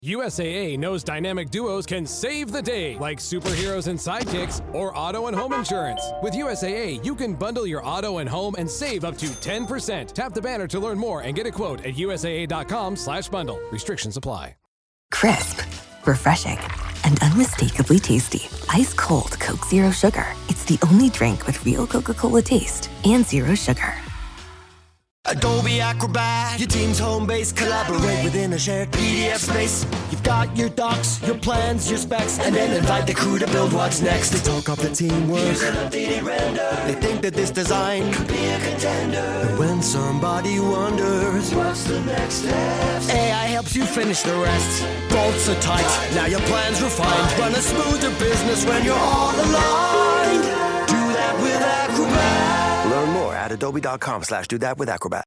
USAA knows dynamic duos can save the day, like superheroes and sidekicks or auto and home insurance. With USAA, you can bundle your auto and home and save up to 10%. Tap the banner to learn more and get a quote at usaa.com/bundle. Restrictions apply. Crisp, refreshing, and unmistakably tasty. Ice cold Coke Zero Sugar. It's the only drink with real Coca-Cola taste and zero sugar. Adobe Acrobat, your team's home base. Collaborate within a shared PDF space. You've got your docs, your plans, your specs, and then invite the crew to build what's next. They talk up the teamwork. Here's an updated render. They think that this design could be a contender. And when somebody wonders what's the next step, AI helps you finish the rest. Bolts are tight, now your plan's refined. Run a smoother business when you're all aligned. Do that with Acrobat. Learn more at adobe.com/do-that-with-Acrobat.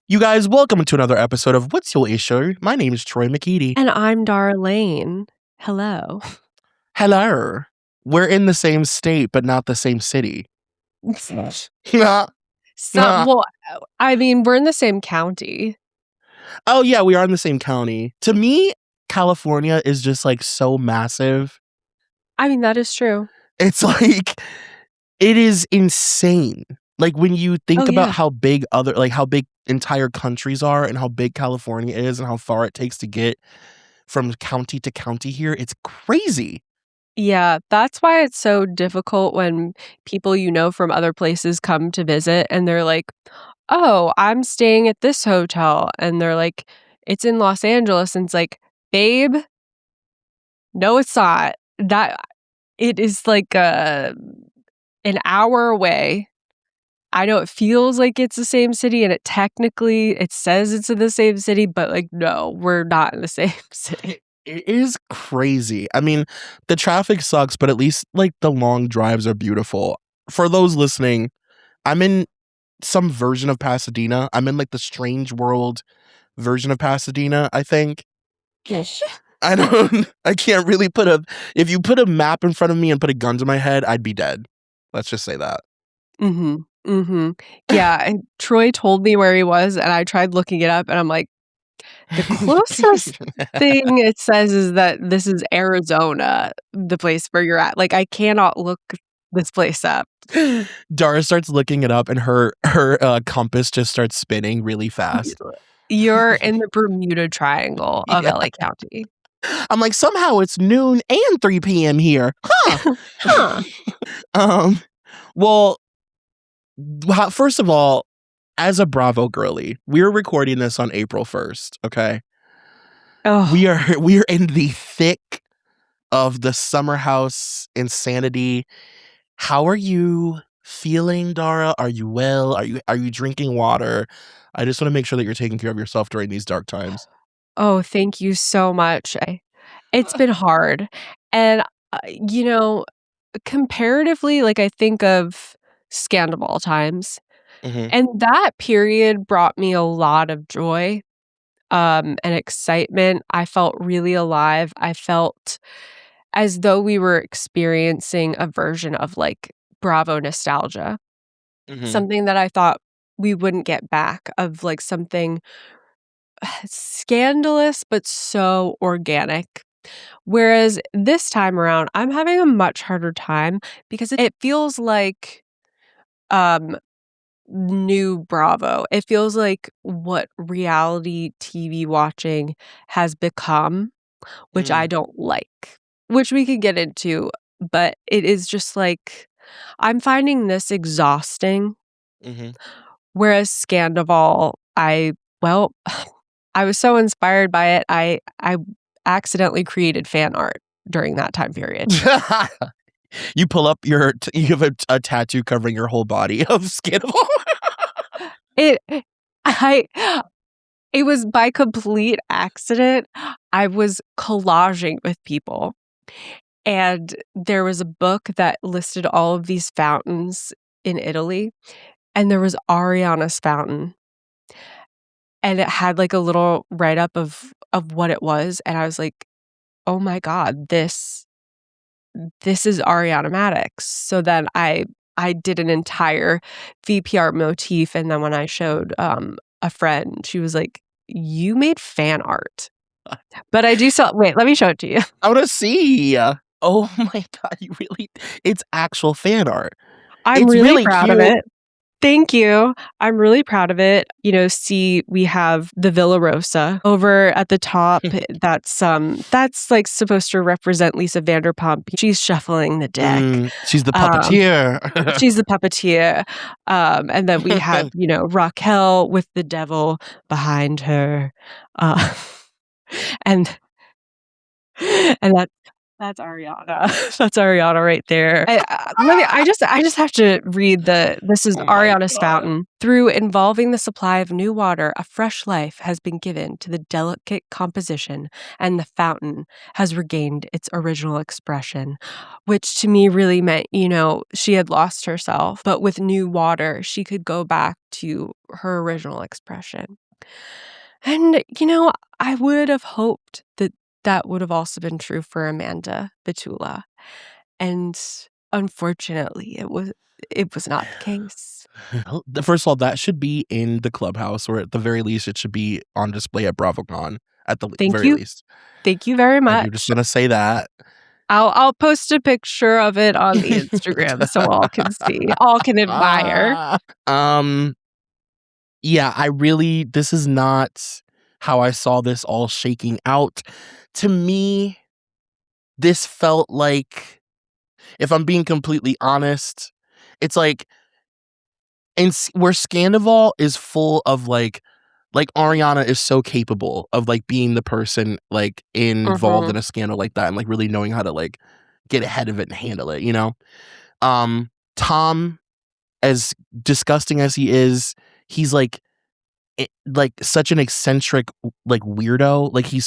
You guys, welcome to another episode of What's Your Issue? My name is Troy McKeady. And I'm Dara Lane. Hello. Hello. We're in the same state, but not the same city. Well, I mean, we're in the same county. Oh, yeah, we are in the same county. To me, California is just like so massive. I mean, that is true. It's like, it is insane. Like when you think about how big entire countries are and how big California is and how far it takes to get from county to county here, it's crazy. Yeah, that's why it's so difficult when people you know from other places come to visit and they're like, oh, I'm staying at this hotel. And they're like, it's in Los Angeles. And it's like, babe, no, it's not. It is like an hour away. I know it feels like it's the same city and it says it's in the same city, but like, no, we're not in the same city. It is crazy. I mean, the traffic sucks, but at least like the long drives are beautiful. For those listening, I'm in some version of Pasadena. I'm in like the Strange World version of Pasadena, I think. I can't really if you put a map in front of me and put a gun to my head, I'd be dead. Let's just say that. Yeah, and Troy told me where he was and I tried looking it up and I'm like, the closest thing it says is that this is Arizona, the place where you're at. Like, I cannot look this place up. Dara starts looking it up and her compass just starts spinning really fast. You're in the Bermuda Triangle of LA County. I'm like, somehow it's noon and 3 p.m. here. Well, first of all, as a Bravo girly, we're recording this on April 1st, okay? Oh. We are in the thick of the summer house insanity. How are you feeling, Dara? Are you well? Are you drinking water? I just want to make sure that you're taking care of yourself during these dark times. Oh, thank you so much. It's been hard. And, comparatively, like I think of Scandal times. Mm-hmm. And that period brought me a lot of joy and excitement. I felt really alive. I felt as though we were experiencing a version of like Bravo nostalgia. Mm-hmm. Something that I thought we wouldn't get back, of like something scandalous but so organic. Whereas this time around, I'm having a much harder time because it feels like new Bravo. It feels like what reality TV watching has become, which I don't like, which we could get into, but it is just like, I'm finding this exhausting. Mm-hmm. Whereas Scandival, I was so inspired by it, I accidentally created fan art during that time period. You pull up you have a tattoo covering your whole body of Scandal. It was by complete accident. I was collaging with people, and there was a book that listed all of these fountains in Italy, and there was Ariana's fountain, and it had like a little write-up of what it was, and I was like, oh my God, this this is Ariana Madix. So then I did an entire VPR motif, and then when I showed a friend, she was like, "You made fan art." But I do so. Wait, let me show it to you. I want to see. Oh my god, you really? It's actual fan art. I'm It's really really proud of cute. it. Thank you. I'm really proud of it. You know, see, we have the Villa Rosa over at the top. That's like supposed to represent Lisa Vanderpump. She's shuffling the deck. She's the Um, puppeteer. She's the puppeteer. And then we have, you know, Raquel with the devil behind her. And that's Ariana. That's Ariana right there. I just have to read this is Oh my Ariana's God. fountain. Through involving the supply of new water, a fresh life has been given to the delicate composition, and the fountain has regained its original expression, which to me really meant, you know, she had lost herself, but with new water, she could go back to her original expression. And, you know, I would have hoped that would have also been true for Amanda Batula. And unfortunately, it was not the case. First of all, that should be in the clubhouse, or at the very least, it should be on display at BravoCon. At the Thank very you. least, Thank you very I do just much. want to say that. I'll post a picture of it on the Instagram so all can see, all can admire. Yeah, this is not how I saw this all shaking out. To me, this felt like, if I'm being completely honest, it's like, where Scandival is full of like Ariana is so capable of like being the person like involved in a scandal like that, and like really knowing how to like get ahead of it and handle it, you know? Tom, as disgusting as he is, he's like such an eccentric like weirdo. Like he's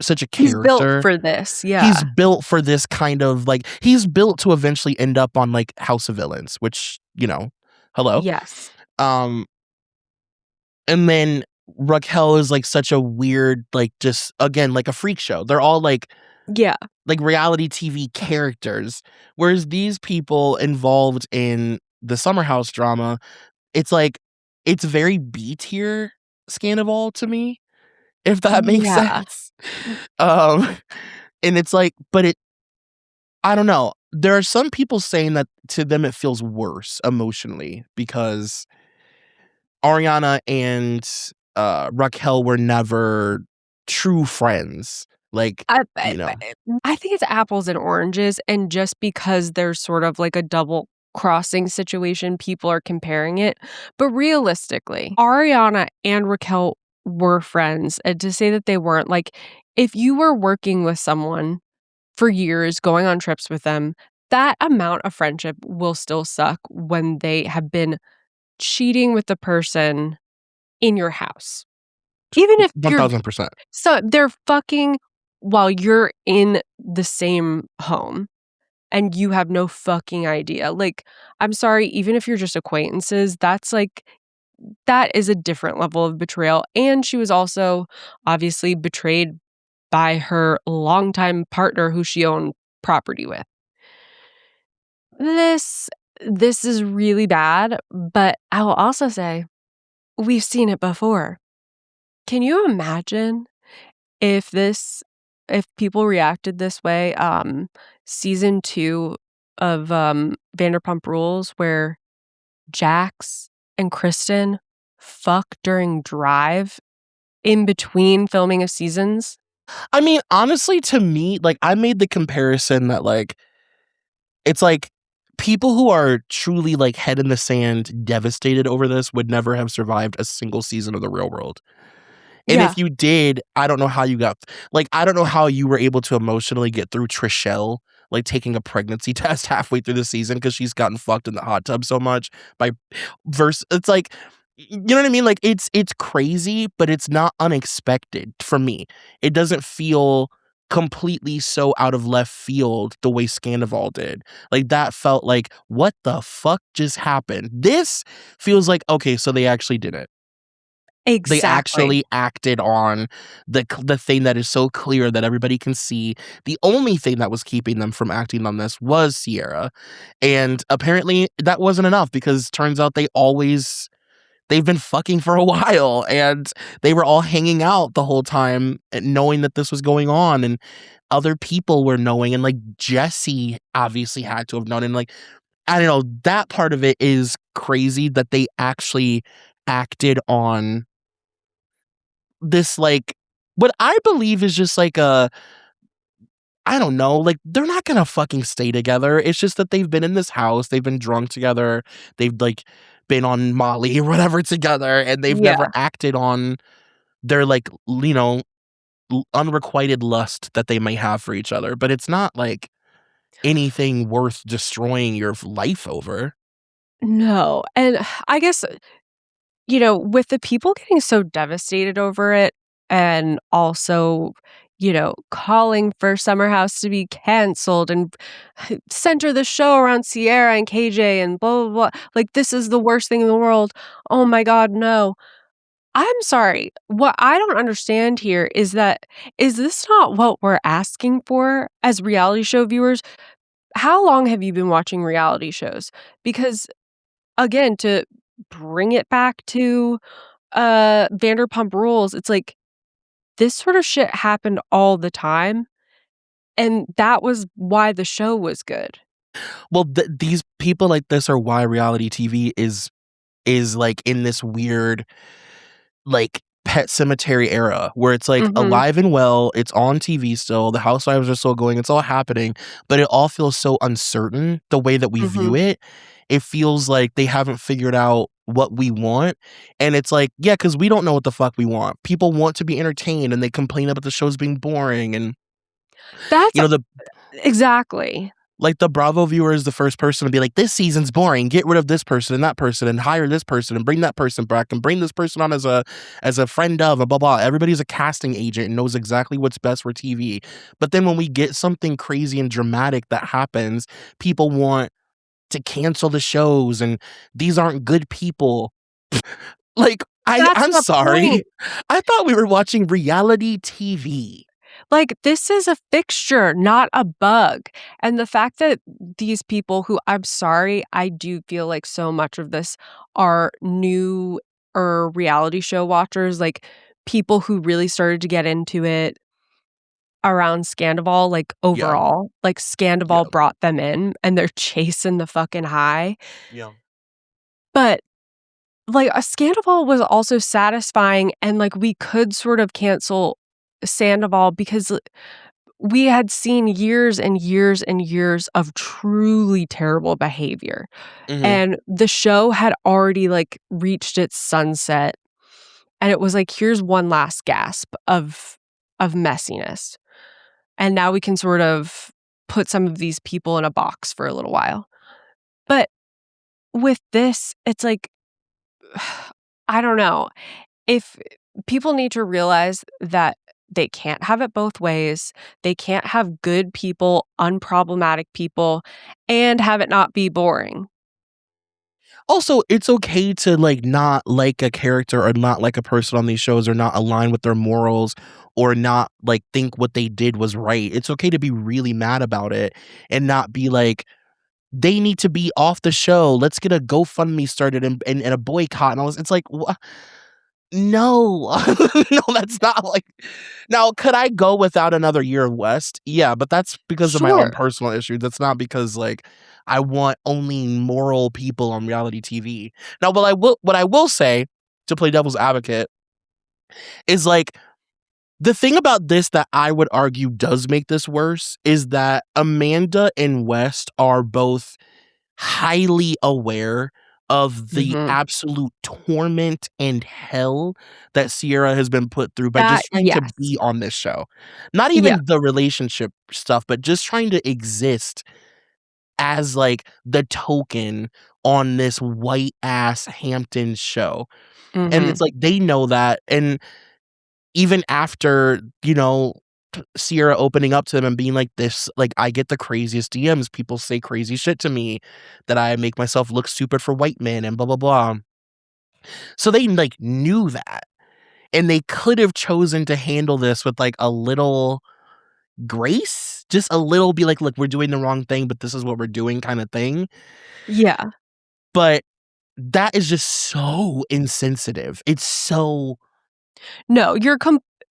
such a He's built character. for this, He's yeah. built for this kind of like, he's built to eventually end up on like House of Villains, which, you know, hello. Yes. And then Raquel is like such a weird, like just again like a freak show. They're all like Yeah. reality TV characters, whereas these people involved in the Summer House drama, it's like it's very B tier Scandival to me, if that makes Yeah. sense. And it's like, but I don't know. There are some people saying that to them it feels worse emotionally because Ariana and Raquel were never true friends. Like, you know. I think it's apples and oranges, and just because there's sort of like a double crossing situation, people are comparing it. But realistically, Ariana and Raquel were friends, and to say that they weren't, like, if you were working with someone for years, going on trips with them, that amount of friendship will still suck when they have been cheating with the person in your house. Even if you're 1000%. so they're fucking while you're in the same home and you have no fucking idea. Like, I'm sorry, even if you're just acquaintances, that's like, that is a different level of betrayal. And she was also obviously betrayed by her longtime partner who she owned property with. This is really bad, but I will also say we've seen it before. Can you imagine if people reacted this way, season 2 of Vanderpump Rules, where Jax and Kristen fuck during drive in between filming of seasons? I mean, honestly, to me, like I made the comparison that like it's like people who are truly like head in the sand, devastated over this, would never have survived a single season of The Real World. And Yeah. if you did, I don't know how you got, like, I don't know how you were able to emotionally get through Trishelle, like, taking a pregnancy test halfway through the season because she's gotten fucked in the hot tub so much by it's like, you know what I mean? Like, it's crazy, but it's not unexpected for me. It doesn't feel completely so out of left field the way Scandival did. Like, that felt like, what the fuck just happened? This feels like, okay, so they actually did it. They Exactly. actually acted on the thing that is so clear that everybody can see. The only thing that was keeping them from acting on this was Sierra, and apparently that wasn't enough because turns out they've been fucking for a while, and they were all hanging out the whole time knowing that this was going on, and other people were knowing, and, like, Jesse obviously had to have known, and, like, I don't know, that part of it is crazy that they actually acted on this, like, what I believe is just like a I don't know, like, they're not gonna fucking stay together. It's just that they've been in this house, they've been drunk together, they've, like, been on Molly or whatever together, and they've never Yeah. acted on their, like, unrequited lust that they may have for each other. But it's not, like, anything worth destroying your life over. No, and I guess, with the people getting so devastated over it and also, calling for Summer House to be canceled and center the show around Sierra and KJ and blah, blah, blah. Like, this is the worst thing in the world. Oh my God, no. I'm sorry. What I don't understand here is this not what we're asking for as reality show viewers? How long have you been watching reality shows? Because again, to bring it back to Vanderpump Rules, it's like this sort of shit happened all the time, and that was why the show was good. Well, these people like this are why reality TV is, like, in this weird, like, Pet Cemetery era where it's, like, Mhm, alive and well, it's on TV still, the housewives are still going, it's all happening, but it all feels so uncertain the way that we view mhm. it. It feels like they haven't figured out what we want, and it's like, yeah, because we don't know what the fuck we want. People want to be entertained, and they complain about the shows being boring, and, That's you know, the exactly. like, the Bravo viewer is the first person to be like, "This season's boring. Get rid of this person and that person and hire this person and bring that person back and bring this person on as a friend of a blah, blah." Everybody's a casting agent and knows exactly what's best for TV. But then when we get something crazy and dramatic that happens, people want to cancel the shows, and these aren't good people. Like, That's I'm the point. sorry. I thought we were watching reality TV. Like, this is a fixture, not a bug, and the fact that these people who I'm sorry, I do feel like so much of this are new or reality show watchers, like, people who really started to get into it around Scandoval, like, Yeah. overall. Like, Yeah. Scandoval brought them in, and they're chasing the fucking high, Yeah. but, like, a Scandoval was also satisfying, and, like, we could sort of cancel Sandoval because we had seen years and years and years of truly terrible behavior, Mhm. and the show had already, like, reached its sunset, and it was like, "Here's one last gasp of messiness, and now we can sort of put some of these people in a box for a little while." But with this, it's like, I don't know. If people need to realize that they can't have it both ways. They can't have good people, unproblematic people, and have it not be boring. Also, it's okay to, like, not like a character or not like a person on these shows or not align with their morals or not, like, think what they did was right. It's okay to be really mad about it and not be like, "They need to be off the show. Let's get a GoFundMe started and a boycott," and all this. It's like, "Wha No." No, that's not like now, could I go without another year of West? Yeah, but that's because of my own Sure. personal issues. That's not because, like, I want only moral people on reality TV. Now, what I will say, to play devil's advocate, is, like, the thing about this that I would argue does make this worse is that Amanda and West are both highly aware of the Mhm. absolute torment and hell that Sierra has been put through by That just trying to yes. be on this show. Not Yeah. even the relationship stuff, but just trying to exist as, like, the token on this white ass Hamptons show. And it's Mhm. like they know that, and even after, Sierra opening up to them and being like this, like, I get the craziest DMs. People say crazy shit to me that I make myself look stupid for white men and blah blah blah. So they, like, knew that. And they could have chosen to handle this with like a little grace, just a little be like, look, we're doing the wrong thing, but this is what we're doing kind of thing. Yeah. But that is just so insensitive. It's so No,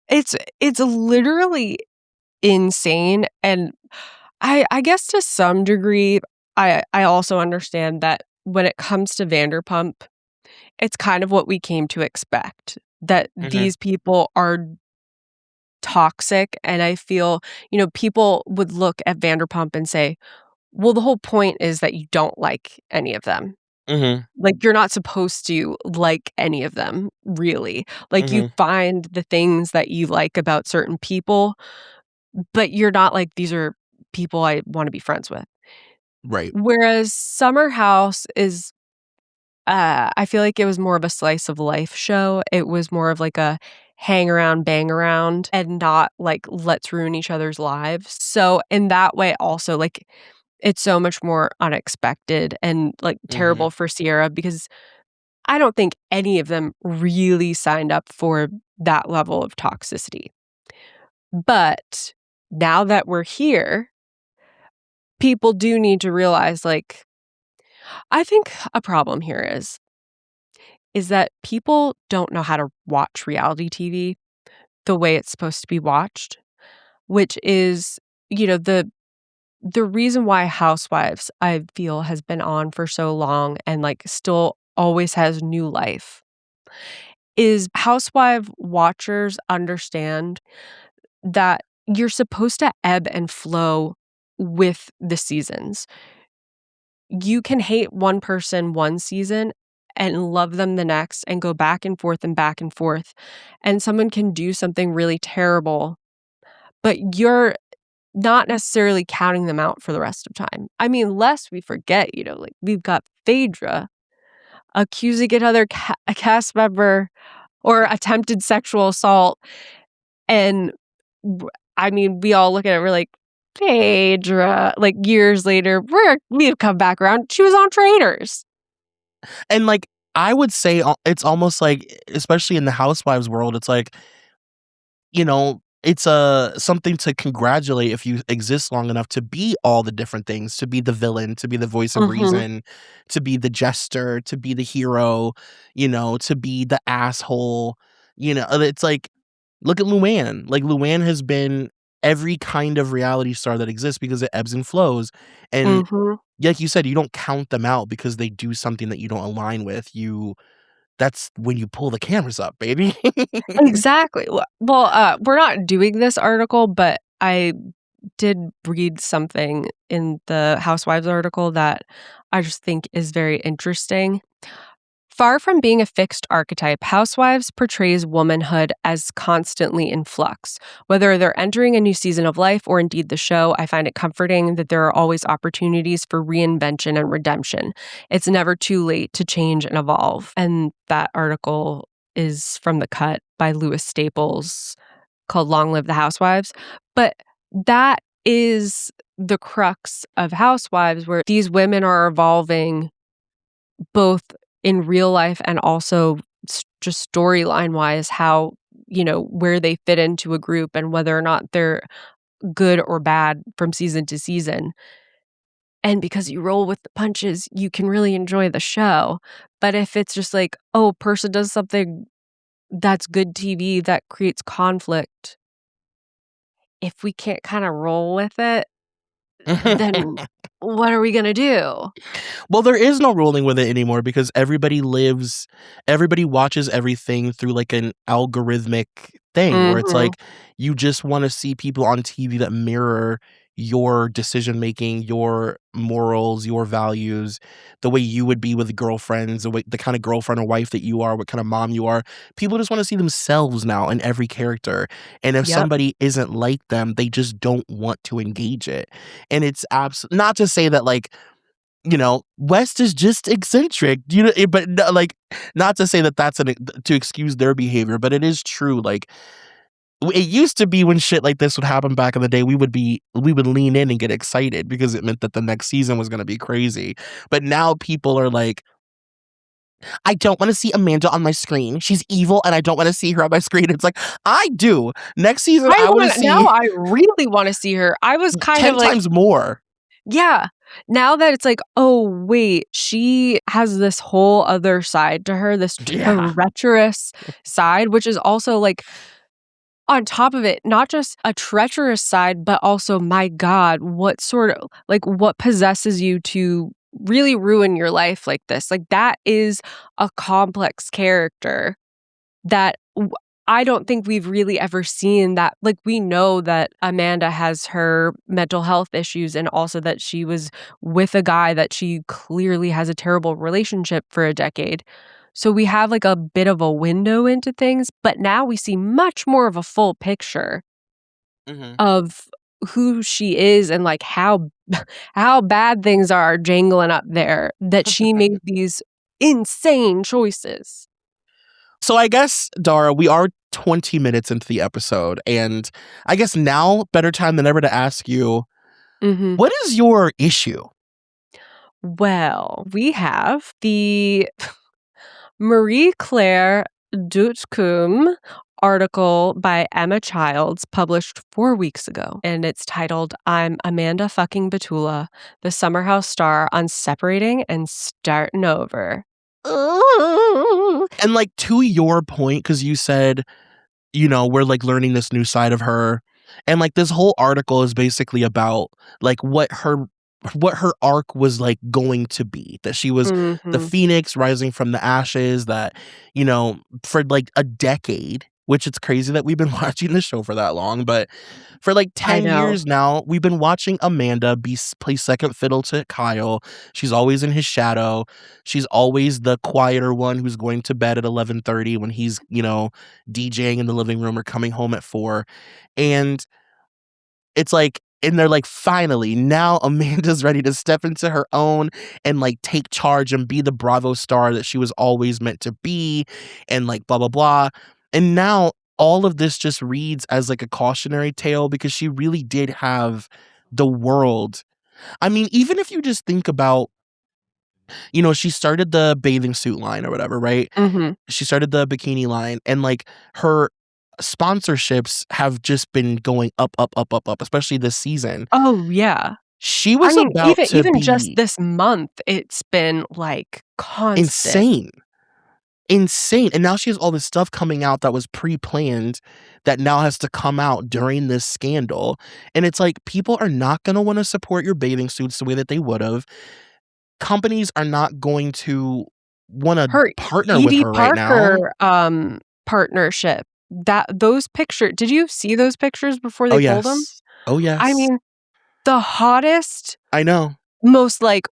it's literally insane, and I guess to some degree, I also understand that when it comes to Vanderpump, it's kind of what we came to expect, that Mhm. these people are toxic, and I feel, people would look at Vanderpump and say, "Well, the whole point is that you don't like any of them." Mhm. Like, you're not supposed to like any of them, really. Like, you Mhm. find the things that you like about certain people, but you're not like, "These are people I wanna be friends with." Right. Whereas Summer House is, I feel like it was more of a slice of life show. It was more of like a hang around, bang around, and not like, let's ruin each other's lives. So, in that way, also, like, it's so much more unexpected and, like, Mhm. terrible for Sierra because I don't think any of them really signed up for that level of toxicity. But now that we're here, people do need to realize, like, I think a problem here is that people don't know how to watch reality TV the way it's supposed to be watched, which is, the reason why Housewives, I feel, has been on for so long and, like, still always has new life is housewife watchers understand that you're supposed to ebb and flow with the seasons. You can hate one person one season and love them the next and go back and forth and back and forth. And someone can do something really terrible, but you're not necessarily counting them out for the rest of time. I mean, lest we forget, like we've got Phaedra accusing another a cast member or attempted sexual assault. And I mean, we all look at it, we're like, Phaedra, like years later, we've come back around. She was on Traitors. And like I would say it's almost like, especially in the housewives world, it's like, it's something to congratulate if you exist long enough to be all the different things, to be the villain, to be the voice of Mhm. reason, to be the jester, to be the hero, to be the asshole. It's like, look at Luann. Like Luann has been every kind of reality star that exists because it ebbs and flows. And Mhm. like you said, you don't count them out because they do something that you don't align with. That's when you pull the cameras up, baby. Exactly. Well, we're not doing this article, but I did read something in the Housewives article that I just think is very interesting. Far from being a fixed archetype, Housewives portrays womanhood as constantly in flux. Whether they're entering a new season of life or indeed the show, I find it comforting that there are always opportunities for reinvention and redemption. It's never too late to change and evolve. And that article is from The Cut by Lewis Staples called Long Live the Housewives. But that is the crux of Housewives, where these women are evolving both in real life and also just storyline wise, how, where they fit into a group and whether or not they're good or bad from season to season. And because you roll with the punches, you can really enjoy the show. But if it's just like, oh, person does something that's good TV that creates conflict, if we can't kind of roll with it, then what are we going to do? Well, there is no ruling with it anymore because everybody watches everything through like an algorithmic thing where it's Mhm. like you just want to see people on TV that mirror your decision making, your morals, your values, the way you would be with girlfriends, the kind of girlfriend or wife that you are, what kind of mom you are. People just want to see themselves now in every character. And if Yep. somebody isn't like them, they just don't want to engage it. And it's not to say that like West is just eccentric, but like, not to say that that's to excuse their behavior, but it is true. Like, it used to be when shit like this would happen back in the day, we would lean in and get excited because it meant that the next season was going to be crazy. But now people are like, I don't want to see Amanda on my screen. She's evil and I don't want to see her on my screen. It's like, I do. Next season, I want to see now I really want to see her. I was kind 10 of like, times more. yeah. Now that it's like, oh, wait, she has this whole other side to her, this treacherous side, which is also like, on top of it, not just a treacherous side, but also, my God, what possesses you to really ruin your life like this? Like, that is a complex character that I don't think we've really ever seen that. Like, we know that Amanda has her mental health issues and also that she was with a guy that she clearly has a terrible relationship for a decade. So we have like a bit of a window into things, but now we see much more of a full picture of who she is and like how bad things are jangling up there, that she made these insane choices. So I guess, Dara, we are 20 minutes into the episode, and I guess now, better time than ever to ask you, what is your issue? Well, we have the Marie Claire Dutcombe article by Emma Childs published 4 weeks ago, and it's titled, "I'm Amanda fucking Batula, the Summer House star on Separating and Starting Over." And like, to your point, because you said, we're like learning this new side of her, and like this whole article is basically about like what her arc was like going to be, that she was the phoenix rising from the ashes, that for like a decade, which it's crazy that we've been watching this show for that long, but for like 10 years now we've been watching Amanda play second fiddle to Kyle. She's always in his shadow. She's always the quieter one who's going to bed at 11:30 when he's DJing in the living room or coming home at 4. And it's like, and they're like, finally, now Amanda's ready to step into her own and like take charge and be the Bravo star that she was always meant to be, and like blah, blah, blah. And now all of this just reads as like a cautionary tale, because she really did have the world. I mean, even if you just think about, she started the bathing suit line or whatever, right? She started the bikini line, and like her sponsorships have just been going up, up, up, up, up, especially this season. Oh, yeah. She was about to even be just this month, it's been like constant. Insane. And now she has all this stuff coming out that was pre-planned that now has to come out during this scandal. And it's like, people are not going to want to support your bathing suits the way that they would have. Companies are not going to want to partner with her right now. Parker partnership. Those pictures, did you see those pictures before they pulled them? Oh, yes. I mean, the hottest. I know. Most like,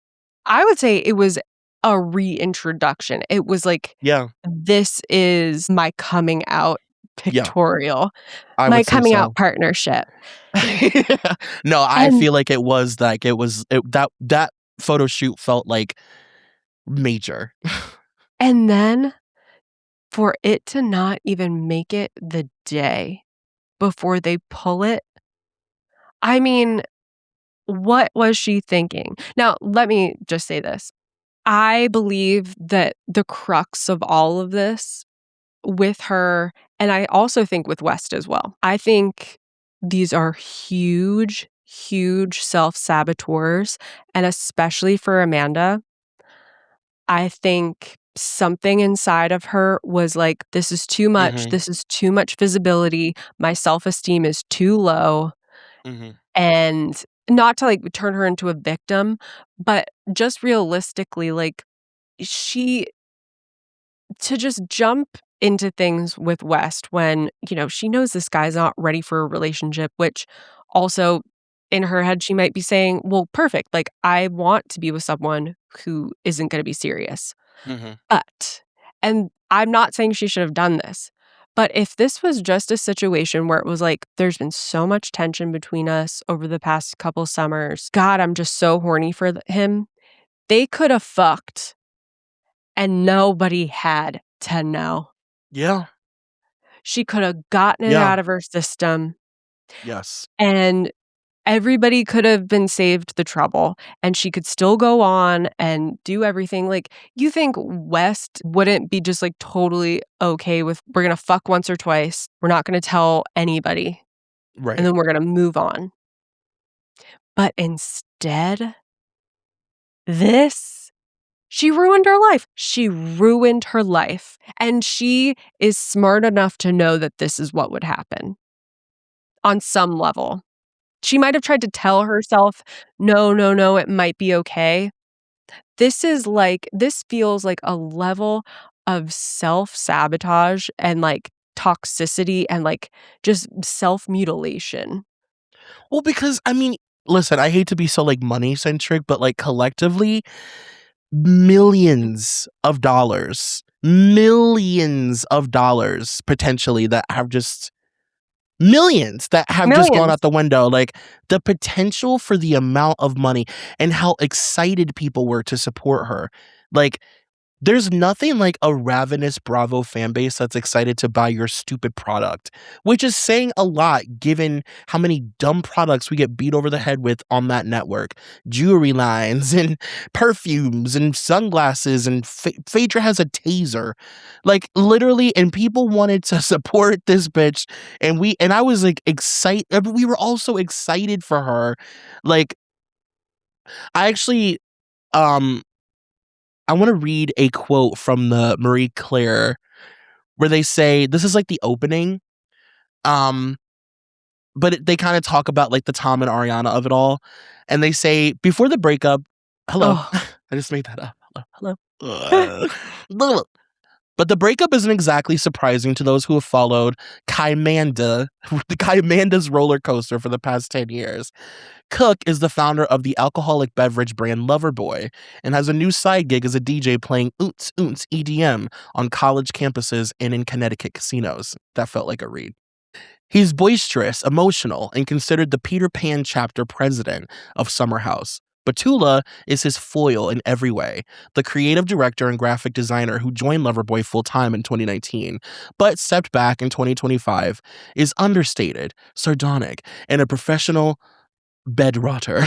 I would say it was a reintroduction. It was like, this is my coming out pictorial. My coming out partnership. No, I feel like it was like, that photo shoot felt like major. And then for it to not even make it the day before they pull it, I mean, what was she thinking? Now, let me just say this. I believe that the crux of all of this with her, and I also think with West as well, I think these are huge, huge self-saboteurs, and especially for Amanda, I think something inside of her was like, this is too much. This is too much visibility. My self-esteem is too low. And not to like turn her into a victim, but just realistically, like to just jump into things with West when, she knows this guy's not ready for a relationship, which also in her head, she might be saying, well, perfect. Like, I want to be with someone who isn't going to be serious. And I'm not saying she should have done this, but if this was just a situation where it was like, there's been so much tension between us over the past couple summers. God, I'm just so horny for him. They could have fucked and nobody had to know. Yeah. She could have gotten it out of her system. Yes. And everybody could have been saved the trouble and she could still go on and do everything. Like, you think West wouldn't be just like totally okay with, we're going to fuck once or twice, we're not going to tell anybody, Right. and then we're going to move on. But instead, she ruined her life. She ruined her life. And she is smart enough to know that this is what would happen on some level. She might have tried to tell herself, no, it might be okay. This feels like a level of self-sabotage and like toxicity and like just self-mutilation. Well, because I mean, listen, I hate to be so like money centric, but like collectively, millions of dollars potentially that have just millions that have just gone Millions. out the window. Like the potential for the amount of money and how excited people were to support her. Like there's nothing like a ravenous Bravo fan base that's excited to buy your stupid product, which is saying a lot given how many dumb products we get beat over the head with on that network. Jewelry lines and perfumes and sunglasses, and Phaedra has a taser. Like literally, and people wanted to support this bitch, and I was like excited. We were also excited for her. Like I actually I want to read a quote from the Marie Claire where they say, this is like the opening, but they kind of talk about like the Tom and Ariana of it all. And they say, before the breakup, hello, Oh. I just made that up. Hello. But the breakup isn't exactly surprising to those who have followed Kymanda's roller coaster for the past 10 years. Cook is the founder of the alcoholic beverage brand Loverboy and has a new side gig as a DJ playing Oonts Oonts EDM on college campuses and in Connecticut casinos. That felt like a read. He's boisterous, emotional, and considered the Peter Pan chapter president of Summer House. Batula is his foil in every way, the creative director and graphic designer who joined Loverboy full-time in 2019, but stepped back in 2025, is understated, sardonic, and a professional bed rotter.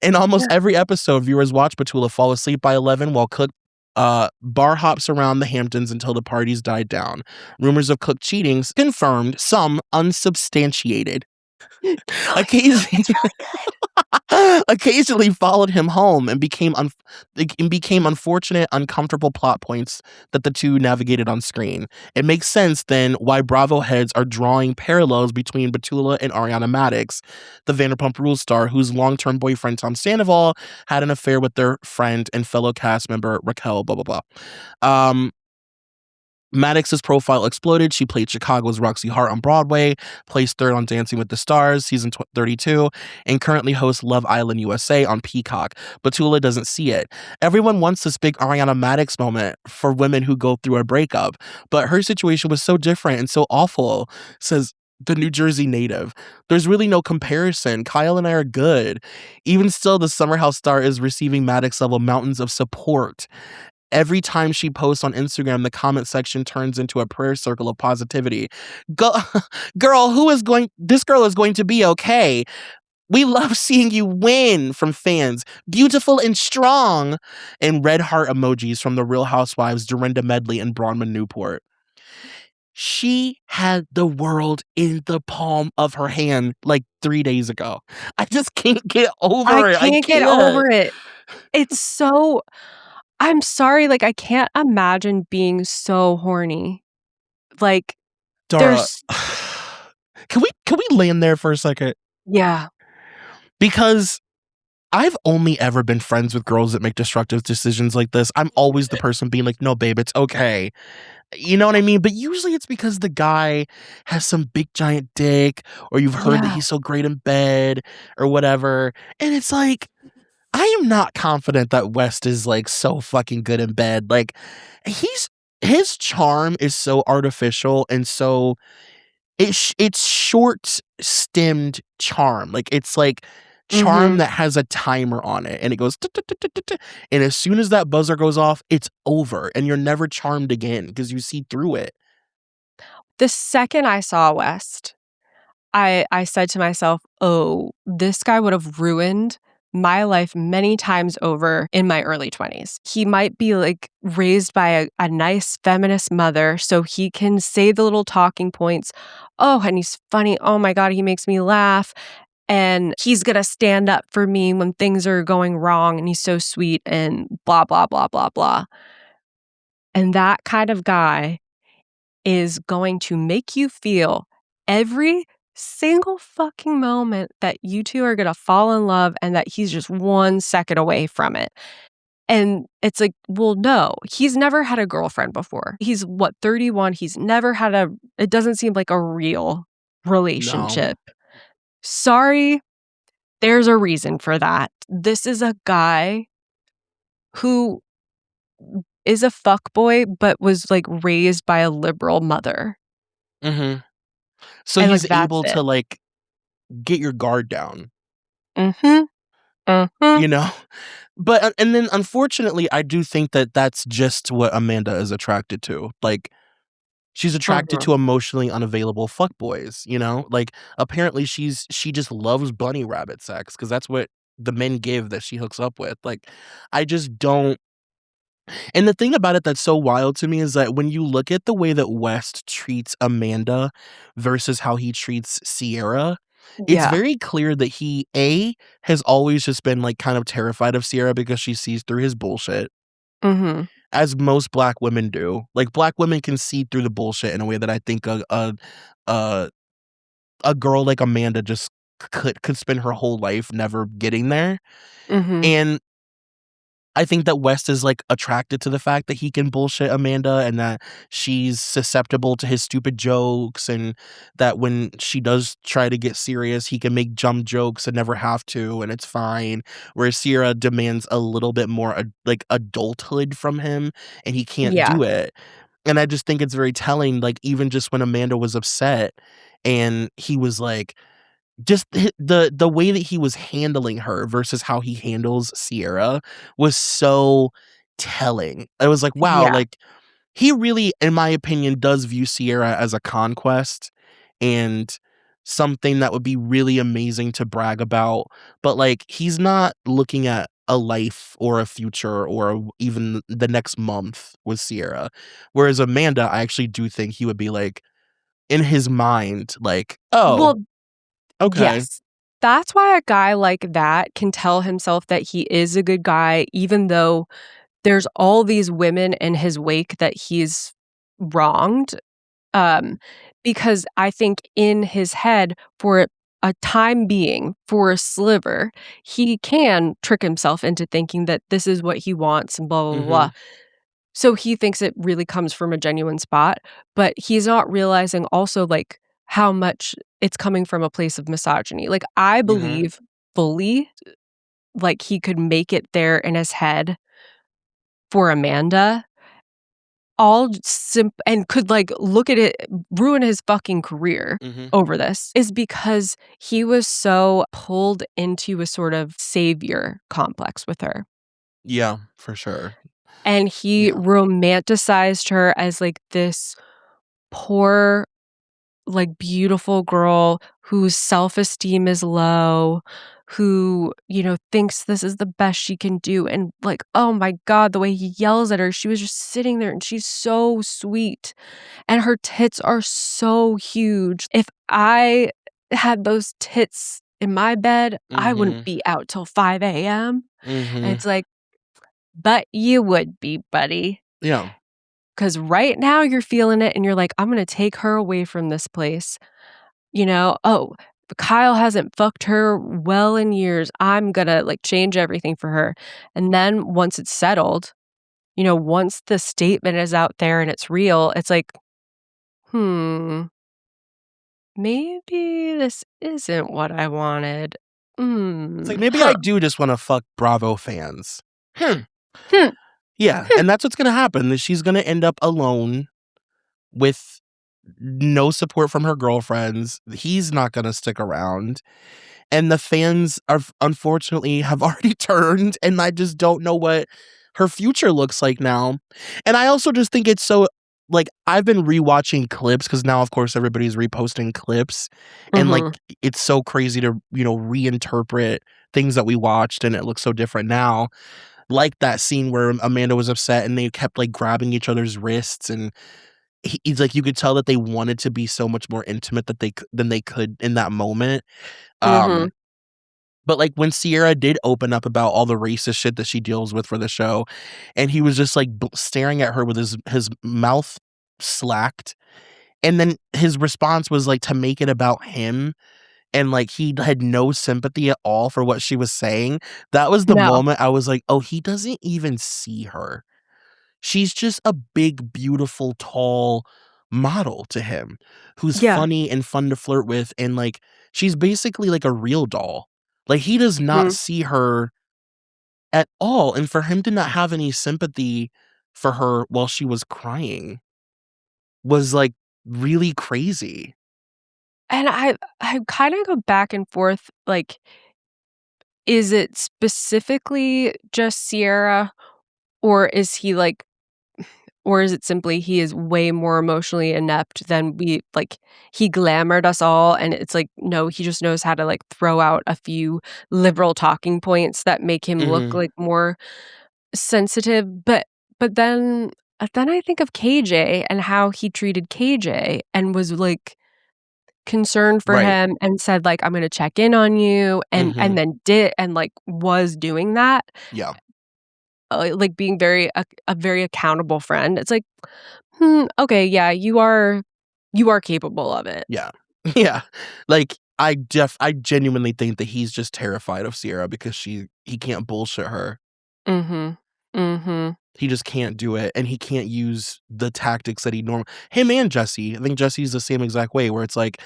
In almost every episode, viewers watch Batula fall asleep by 11 while Cook bar hops around the Hamptons until the parties died down. Rumors of Cook cheating confirmed, some unsubstantiated. Occasionally followed him home and became unfortunate, uncomfortable plot points that the two navigated on screen. It makes sense then why Bravo heads are drawing parallels between Batula and Ariana Madix, the Vanderpump Rules star whose long-term boyfriend Tom Sandoval had an affair with their friend and fellow cast member Raquel. Blah blah blah. Maddox's profile exploded. She played Chicago's Roxy Hart on Broadway, placed third on Dancing with the Stars, season 32, and currently hosts Love Island USA on Peacock. Batula doesn't see it. Everyone wants this big Ariana Madix moment for women who go through a breakup, but her situation was so different and so awful, says the New Jersey native. There's really no comparison. Kyle and I are good. Even still, the Summer House star is receiving Maddox-level mountains of support. Every time she posts on Instagram, the comment section turns into a prayer circle of positivity. This girl is going to be okay. We love seeing you win from fans. Beautiful and strong. And red heart emojis from the Real Housewives, Dorinda Medley and Bronwyn Newport. She had the world in the palm of her hand like 3 days ago. I just can't get over it. I can't get over it. It's so... I'm sorry, like, I can't imagine being so horny. Like, Dara, there's... can we land there for a second? Yeah. Because I've only ever been friends with girls that make destructive decisions like this. I'm always the person being like, no, babe, it's okay. You know what I mean? But usually it's because the guy has some big giant dick, or you've heard that he's so great in bed or whatever. And it's like, I am not confident that West is like so fucking good in bed. Like his charm is so artificial and so it's short stemmed charm. Like it's like charm that has a timer on it and it goes and as soon as that buzzer goes off, it's over and you're never charmed again because you see through it. The second I saw West, I said to myself, oh, this guy would have ruined my life many times over in my early 20s. He might be like raised by a nice feminist mother, so he can say the little talking points. Oh, and he's funny. Oh my God, he makes me laugh. And he's going to stand up for me when things are going wrong. And he's so sweet and blah, blah, blah, blah, blah. And that kind of guy is going to make you feel every single fucking moment that you two are going to fall in love and that he's just 1 second away from it. And it's like, well, no, he's never had a girlfriend before. He's what, 31? He's never had it doesn't seem like a real relationship. No. Sorry, there's a reason for that. This is a guy who is a fuckboy, but was like raised by a liberal mother. Mm-hmm. So And like, he's that's able it. to like get your guard down, Mm-hmm. Mm-hmm. you know? But and then unfortunately, I do think that that's just what Amanda is attracted to. Like, she's attracted Mm-hmm. to emotionally unavailable fuckboys, you know? Like, apparently she just loves bunny rabbit sex because that's what the men give that she hooks up with. Like, I just don't. And the thing about it that's so wild to me is that when you look at the way that West treats Amanda versus how he treats Sierra, it's Yeah. very clear that he, A, has always just been like kind of terrified of Sierra because she sees through his bullshit, Mm-hmm. as most black women do. Like, black women can see through the bullshit in a way that I think a, a girl like Amanda just could spend her whole life never getting there. Mm-hmm. And I think that West is, like, attracted to the fact that he can bullshit Amanda and that she's susceptible to his stupid jokes, and that when she does try to get serious, he can make dumb jokes and never have to, and it's fine. Whereas Sierra demands a little bit more, like, adulthood from him, and he can't Yeah. do it. And I just think it's very telling, like, even just when Amanda was upset and he was like, just the way that he was handling her versus how he handles Sierra was so telling. I was like, wow, Yeah. like, he really, in my opinion, does view Sierra as a conquest and something that would be really amazing to brag about, but, like, he's not looking at a life or a future or even the next month with Sierra. Whereas Amanda, I actually do think he would be, like, in his mind, like, "Oh, Well, okay." yes. That's why a guy like that can tell himself that he is a good guy, even though there's all these women in his wake that he's wronged. Um, because I think in his head, for a time being, for a sliver, he can trick himself into thinking that this is what he wants and blah, blah, blah, blah. Mhm. So he thinks it really comes from a genuine spot, but he's not realizing also, like, how much it's coming from a place of misogyny. Like, I Mhm. believe fully, like, he could make it there in his head for Amanda, and could, like, look at it, ruin his fucking career Mhm. over this, is because he was so pulled into a sort of savior complex with her. Yeah, for sure. And he Yeah. romanticized her as, like, this poor, like, beautiful girl whose self-esteem is low, who, thinks this is the best she can do, and, like, oh my god, the way he yells at her, she was just sitting there, and she's so sweet, and her tits are so huge. If I had those tits in my bed, I wouldn't Mhm. be out till 5 a.m., and Mhm. it's like, "But you would be, buddy. Yeah. 'Cause right now you're feeling it and you're like, "I'm gonna take her away from this place." "Oh, Kyle hasn't fucked her well in years. I'm gonna, like, change everything for her." And then once it's settled, once the statement is out there and it's real, it's like, "Hmm, maybe this isn't what I wanted. It's like, Mm, maybe I huh, do just wanna fuck Bravo fans. Hmm. hmm, Yeah, hmm." and that's what's gonna happen, is she's gonna end up alone with no support from her girlfriends. He's not gonna stick around, and the fans are unfortunately have already turned, and I just don't know what her future looks like now. And I also just think it's so, like, I've been rewatching clips because now, of course, everybody's reposting clips, and, like, Mhm. it's so crazy to, reinterpret things that we watched, and it looks so different now. Like that scene where Amanda was upset and they kept, like, grabbing each other's wrists, and he's like, you could tell that they wanted to be so much more intimate that than they could in that moment. Mhm. Um, but, like, when Sierra did open up about all the racist shit that she deals with for the show, and he was just, like, staring at her with his mouth slacked, and then his response was, like, to make it about him, and, like, he had no sympathy at all for what she was saying. That was the No. moment I was like, "Oh, he doesn't even see her." She's just a big, beautiful, tall model to him who's Yeah. funny and fun to flirt with, and, like, she's basically like a real doll. Like, he does not Mhm. see her at all, and for him to not have any sympathy for her while she was crying was, like, really crazy. And I kinda go back and forth, like, is it specifically just Sierra, or is he, like or is it simply he is way more emotionally inept than we like, he glamored us all, and it's like, no, he just knows how to, like, throw out a few liberal talking points that make him look, Mhm. like, more sensitive, but then I think of KJ and how he treated KJ and was, like, concerned for Right. him and said, like, "I'm gonna check in on you," and Mhm. then did and, like, was doing that, Yeah. like, being a very accountable friend. It's like, okay, yeah, you are capable of it." Yeah. Yeah. Like, I genuinely think that he's just terrified of Sierra because he can't bullshit her. Mhm. Mhm. He just can't do it, and he can't use the tactics that he norm him and Jesse. I think Jesse's the same exact way where it's like,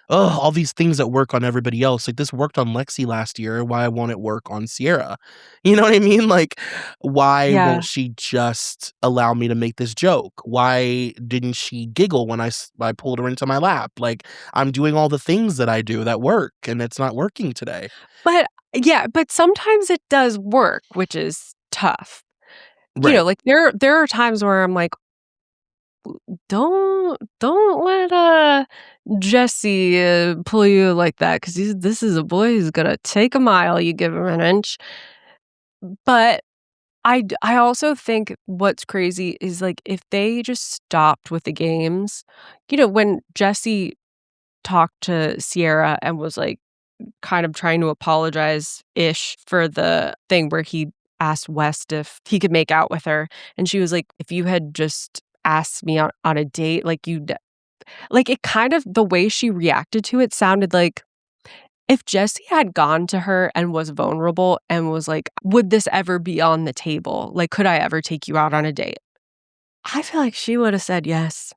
oh, all these things that work on everybody else, like, this worked on Lexi last year, why won't it work on Sierra? You know what I mean? Like, why Yeah. won't she just allow me to make this joke? Why didn't she giggle when I pulled her into my lap? Like, I'm doing all the things that I do that work, and it's not working today. But yeah, but sometimes it does work, which is tough. Right. Like, there are times where I'm like, don't let, Jesse, pull you like that, 'cause this is a boy who's gonna take a mile, you give him an inch. But I also think what's crazy is, like, if they just stopped with the games, when Jesse talked to Sierra and was, like, kind of trying to apologize-ish for the thing where he asked West if he could make out with her, and she was like, "If you had just asked me on a date, like, you'd" like, it kind of the way she reacted to it sounded like if Jesse had gone to her and was vulnerable and was like, "Would this ever be on the table? Like, could I ever take you out on a date?" I feel like she would have said yes.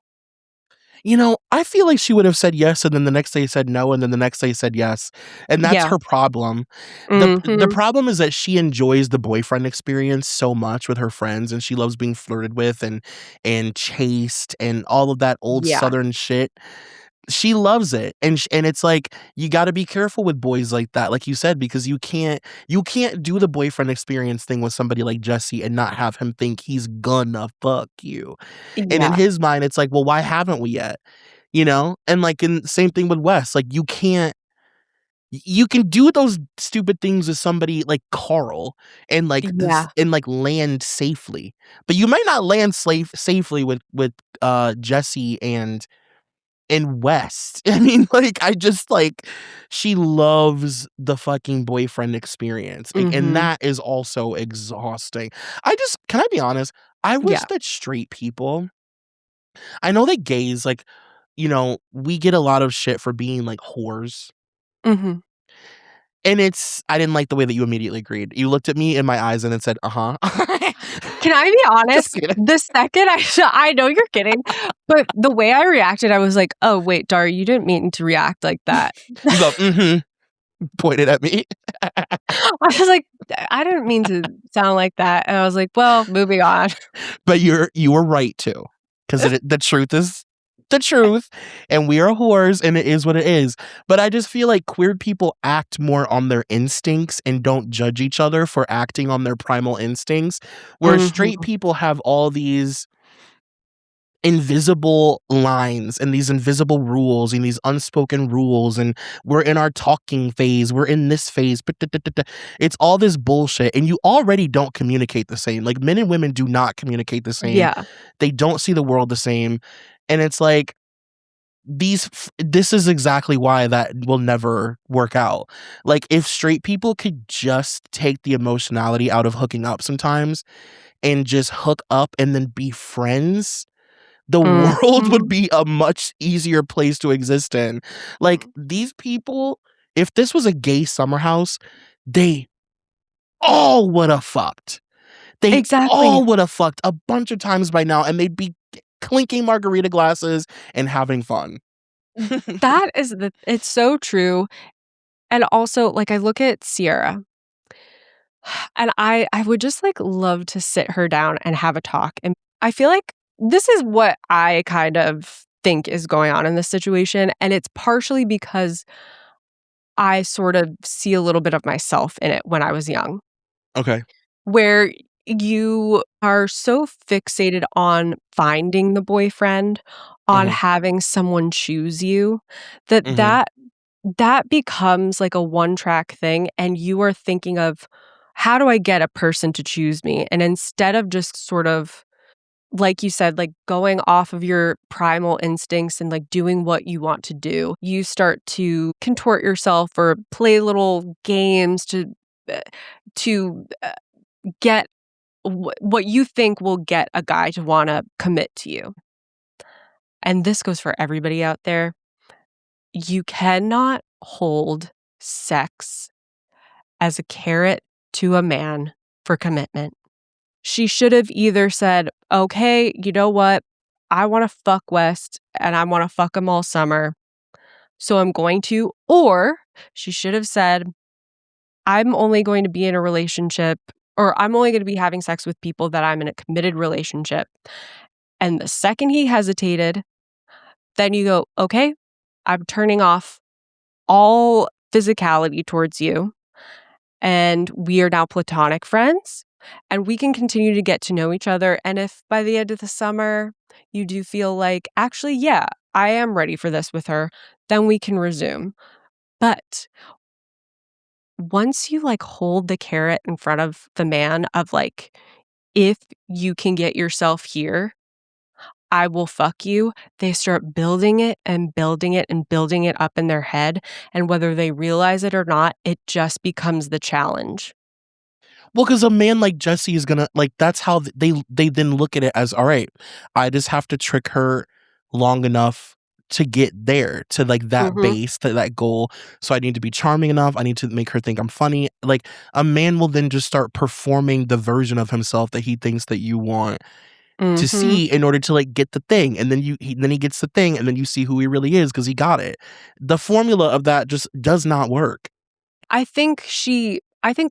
I feel like she would have said yes, and then the next day said no, and then the next day said yes, and that's Yeah. her problem. The Mhm. problem is that she enjoys the boyfriend experience so much with her friends, and she loves being flirted with and chased and all of that old Yeah. Southern shit. She loves it, and it's like, you gotta be careful with boys like that, like you said, because you can't do the boyfriend experience thing with somebody like Jesse and not have him think he's gonna fuck you. And in Yeah. his mind, it's like, "Well, why haven't we yet?" You know? And, like, in same thing with Wes, like, you can do those stupid things with somebody like Carl and, like, this Yeah. and, like, land safely, but you might not land safely with Jesse and Wes. I mean, like, I just, like, she loves the fucking boyfriend experience, and Mhm. that is also exhausting. Can I be honest? I wish Yeah. that straight people I know that gays, like, we get a lot of shit for being, like, whores, Mhm. and I didn't like the way that you immediately agreed. You looked at me in my eyes and then said, "Uh-huh." Can I be Just honest? kidding. The second I know you're kidding, but the way I reacted, I was like, "Oh, wait, Dar, you didn't mean to react like that." You go, "Mhm," pointed at me. I was like, "I didn't mean to sound like that," and I was like, "Well, moving on." But you were right to, 'cause the truth is the truth, and we are whores, and it is what it is. But I just feel like queer people act more on their instincts and don't judge each other for acting on their primal instincts, whereas straight Mhm. people have all these invisible lines and these invisible rules and these unspoken rules, and we're in our talking phase, we're in this phase, it's all this bullshit, and you already don't communicate the same. Like, men and women do not communicate the same. Yeah. They don't see the world the same, and it's like this is exactly why that will never work out. Like, if straight people could just take the emotionality out of hooking up sometimes and just hook up and then be friends, the world would Mhm. be a much easier place to exist in. Like, these people, if this was a gay summer house, they all would have fucked. They Exactly. all would have fucked a bunch of times by now, and they'd be clinking margarita glasses and having fun. That is it's so true. And also, like, I look at Sierra, and I would just, like, love to sit her down and have a talk, and I feel like this is what I kind of think is going on in this situation, and it's partially because I sort of see a little bit of myself in it when I was young, Okay. where you are so fixated on finding the boyfriend, on Mhm. having someone choose you, that Mhm. that that becomes like a one-track thing, and you are thinking of, "How do I get a person to choose me?" And instead of just sort of, like you said, like, going off of your primal instincts and, like, doing what you want to do, you start to contort yourself or play little games uh, to get what you think will get a guy to wanna commit to you. And this goes for everybody out there. You cannot hold sex as a carrot to a man for commitment. She should have either said, "Okay, you know what? I wanna fuck West, and I wanna fuck him all summer, so I'm going to," or she should have said, "I'm only going to be in a relationship, or I'm only gonna be having sex with people that I'm in a committed relationship." And the second he hesitated, then you go, "Okay, I'm turning off all physicality towards you, and we are now platonic friends, and we can continue to get to know each other, and if by the end of the summer you do feel like, 'Actually, yeah, I am ready for this with her,' then we can resume." But once you, like, hold the carrot in front of the man of, like, "If you can get yourself here, I will fuck you," they start building it and building it and building it up in their head, and whether they realize it or not, it just becomes the challenge. Well, because a man like Jesse is gonna like, that's how they then look at it as, all right, I just have to trick her long enough to get there to like that Mhm, base, to that goal. So I need to be charming enough. I need to make her think I'm funny. Like, a man will then just start performing the version of himself that he thinks that you want to mhm. see in order to like get the thing. And then then he gets the thing, and then you see who he really is because he got it. The formula of that just does not work. I think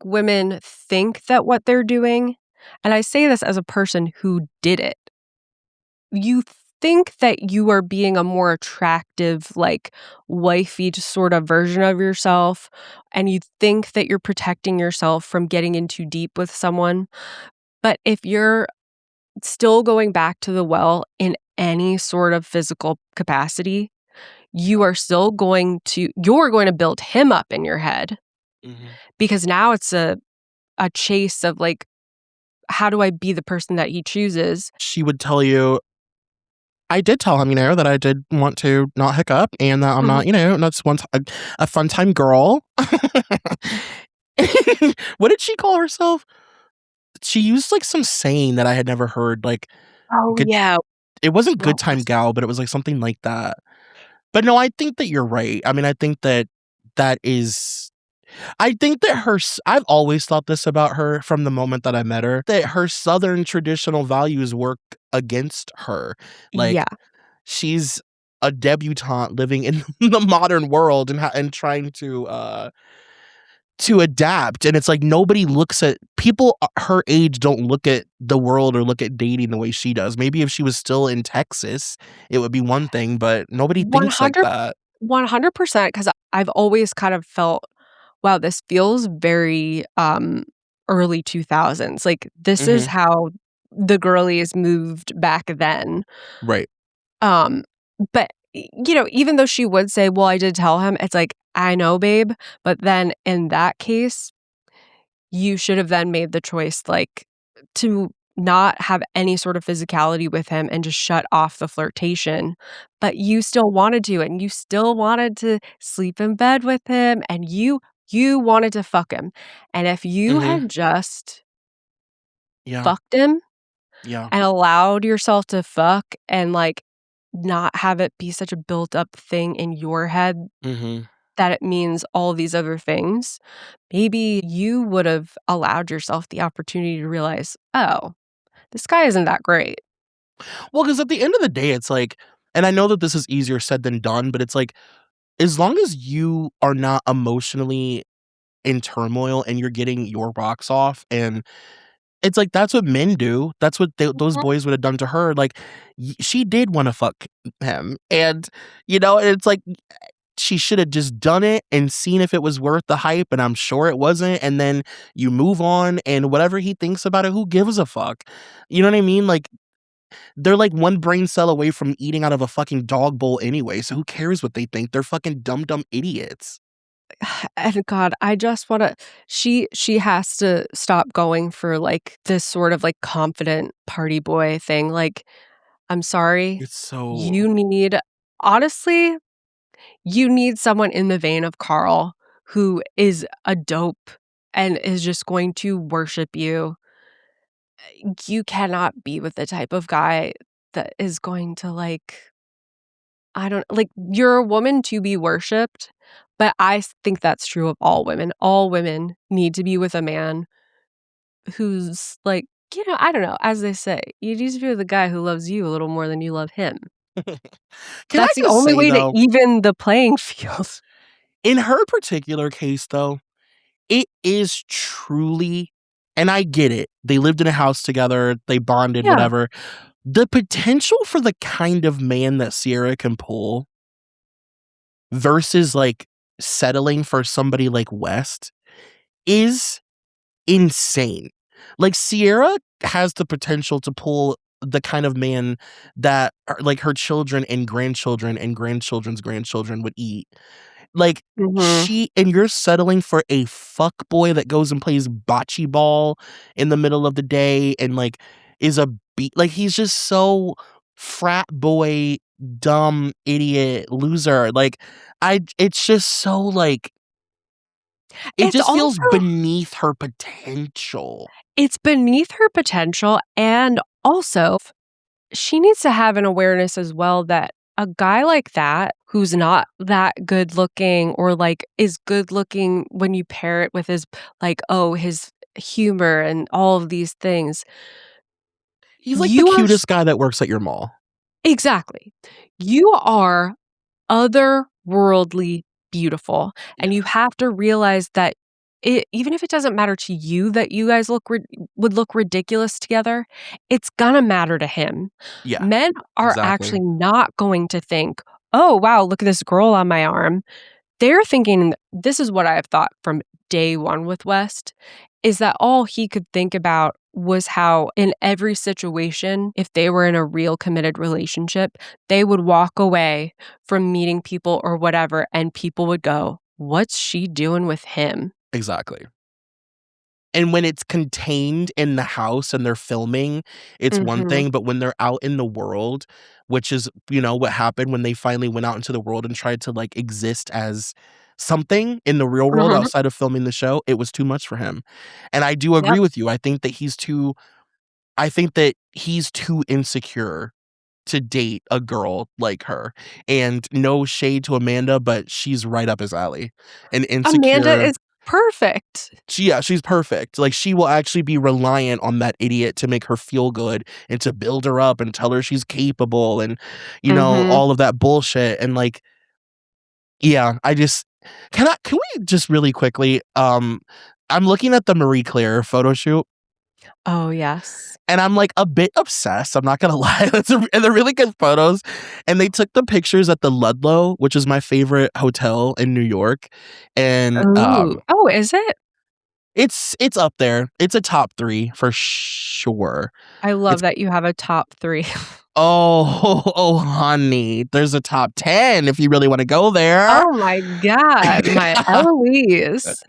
women think that what they're doing, and I say this as a person who did it, you think that you are being a more attractive, like, wifey sort of version of yourself, and you think that you're protecting yourself from getting in too deep with someone, but if you're still going back to the well in any sort of physical capacity, you're going to build him up in your head, Mhm. because now it's a chase of, like, how do I be the person that he chooses? She would tell you, I did tell him, that I did want to not hiccup and that I'm Mhm. not, not just a fun time girl. What did she call herself? She used like some saying that I had never heard, like Oh, good. yeah. It wasn't good What time was it? gal, but it was like something like that. But no, I think that you're right. I mean, I think that that is. I think that I've always thought this about her from the moment that I met her, that her Southern traditional values work against her. Yeah. Like, she's a debutante living in the modern world and and trying to adapt, and it's like nobody looks at people her age don't look at the world or look at dating the way she does. Maybe if she was still in Texas, it would be one thing, but nobody thinks like 100 that. 100%, 'cause I've always kind of felt, wow, this feels very, early 2000s, like, this is Mhm. how the girlies moved back then. Right. But even though she would say, "Well, I did tell him," it's like, I know, babe, but then in that case, you should have then made the choice, like, to not have any sort of physicality with him and just shut off the flirtation. But you still wanted to, and you still wanted to sleep in bed with him, and you wanted to fuck him. And if you Mhm. had just Yeah. fucked him Yeah. and allowed yourself to fuck and, like, not have it be such a built up thing in your head Mhm. that it means all these other things, maybe you would have allowed yourself the opportunity to realize, "Oh, this guy isn't that great." Well, because at the end of the day, it's like, and I know that this is easier said than done, but it's like, as long as you are not emotionally in turmoil and you're getting your rocks off, and it's like that's what men do. That's what those Mhm. boys would have done to her. Like she did want to fuck him, and it's like she should have just done it and seen if it was worth the hype. And I'm sure it wasn't. And then you move on, and whatever he thinks about it, who gives a fuck? You know what I mean? Like they're like one brain cell away from eating out of a fucking dog bowl anyway. So who cares what they think? They're fucking dumb idiots. And God, I just wanna she has to stop going for, like, this sort of, like, confident party boy thing, like, I'm sorry, It's so you need honestly, you need someone in the vein of Carl who is a dope and is just going to worship you. You cannot be with the type of guy that is going to, like, I don't like, you're a woman to be worshipped, but think that's true of all women. All women need to be with a man who's, like, I don't know, as they say, you need to be with a guy who loves you a little more than you love him. Can I That's the just only say way to though, even the playing field. in her particular case though, it is truly, and I get it. They lived in a house together, they bonded, Yeah. whatever. The potential for the kind of man that Sierra can pull versus like settling for somebody like West is insane. Like Sierra has the potential to pull the kind of man that like her children and grandchildren's grandchildren would eat. Like Mhm. and you're settling for a fuck boy that goes and plays bocce ball in the middle of the day and like is a like he's just so frat boy, dumb, idiot, loser. Like it's just so like it It's just feels also beneath her potential. it's beneath her potential, and also she needs to have an awareness as well that a guy like that, who's not that good looking or, like, is good looking when you pair it with his, like, his humor and all of these things, He's like the you are cutest guy that works at your mall. exactly. You are otherworldly beautiful, and Yeah. you have to realize that even if it doesn't matter to you that you guys would look ridiculous together, it's gonna matter to him. Yeah, Men are exactly. actually not going to think, "Oh, wow, look at this girl on my arm." They're thinking this is what I have thought from day one with West, is that all he could think about was how in every situation, if they were in a real committed relationship, they would walk away from meeting people or whatever, and people would go, "What's she doing with him?" Exactly. And when it's contained in the house and they're filming, it's one Mhm. thing, but when they're out in the world, which is, what happened when they finally went out into the world and tried to, like, exist as something in the real world Mhm. outside of filming the show, it was too much for him. And I do agree Yep. with you. I think that he's too insecure to date a girl like her. And no shade to Amanda, but she's right up his alley. An Amanda insecure is perfect. she's perfect. Like, she will actually be reliant on that idiot to make her feel good and to build her up and tell her she's capable and, Mhm. all of that bullshit. And, like, yeah, can we just really quickly, I'm looking at the Marie Claire photo shoot, Oh, yes. and I'm, like, a bit obsessed, I'm not gonna lie. And they're really good photos, and they took the pictures at the Ludlow, which is my favorite hotel in New York, and, Ooh. Oh, is it? It's up there. It's a top 3 for sure. I love It's that you have a top 3. oh, honey, there's a top 10 if you really wanna go there. Oh my god, my Eloise.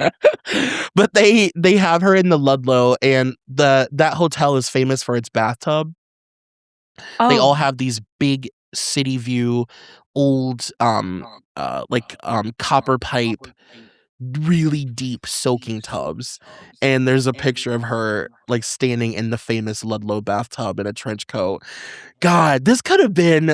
But they have her in the Ludlow, and that hotel is famous for its bathtub. They Oh, all have these big city view, old, copper pipe, really deep soaking tubs, and there's a picture of her, like, standing in the famous Ludlow bathtub in a trench coat. God, this could have been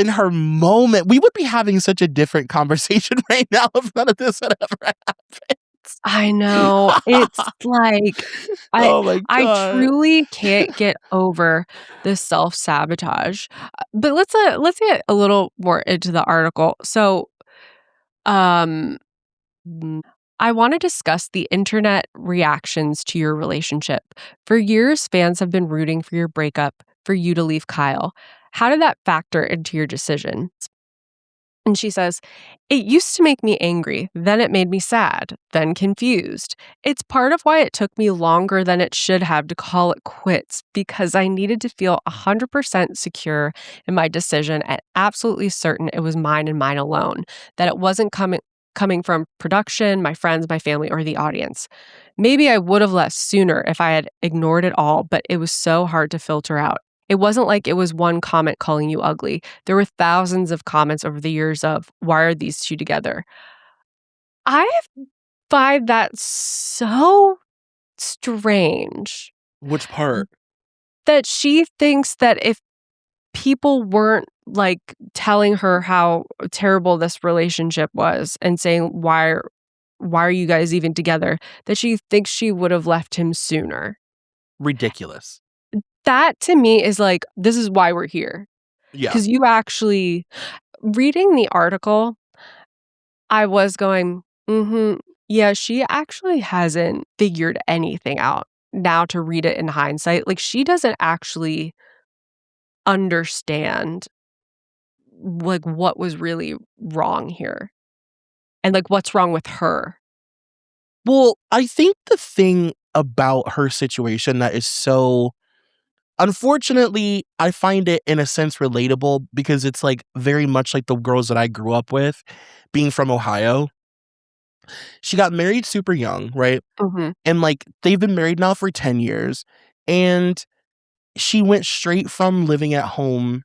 her moment. We would be having such a different conversation right now if none of this had ever happened. I know. It's like I Oh my I god. truly can't get over the self-sabotage. But let's get a little more into the article. So, um I want to discuss the internet reactions to your relationship. For years, fans have been rooting for your breakup, for you to leave Kyle. How did that factor into your decision? And she says, "It used to make me angry, then it made me sad, then confused. It's part of why it took me longer than it should have to call it quits because I needed to feel 100% secure in my decision and absolutely certain it was mine and mine alone, that it wasn't coming from production, my friends, my family, or the audience. Maybe I would have left sooner if I had ignored it all, but it was so hard to filter out. It wasn't like it was one comment calling you ugly. There were thousands of comments over the years of, why are these two together? I find that so strange Which part? that she thinks that if people weren't like telling her how terrible this relationship was and saying, why are you guys even together? That she thinks she would have left him sooner. Ridiculous. That to me is like, this is why we're here. Yeah. Because you actually, reading the article, I was going, yeah, she actually hasn't figured anything out now to read it in hindsight. Like, she doesn't actually understand like what was really wrong here and like what's wrong with her. Well, I think the thing about her situation that is so unfortunately, I find it in a sense relatable because it's like very much like the girls that I grew up with, being from Ohio. She got married super young, right? Mhm. And like they've been married now for 10 years. And she went straight from living at home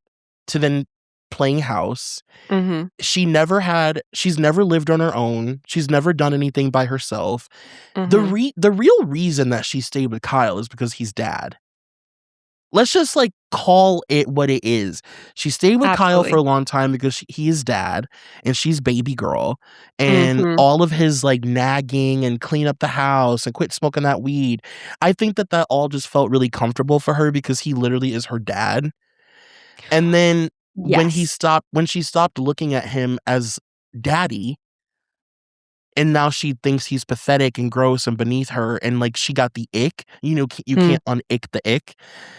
to then playing house. Mhm. She's never lived on her own. She's never done anything by herself. Mhm. The real reason that she stayed with Kyle is because he's dad. Let's just like call it what it is. She stayed with Kyle for Absolutely. a long time because he is dad and she's baby girl, and Mhm. all of his like nagging and clean up the house and quit smoking that weed. I think that all just felt really comfortable for her because he literally is her dad. And then Yes. when she stopped looking at him as daddy, and now she thinks he's pathetic and gross and beneath her, and like she got the ick, you Mm. can't unick the ick.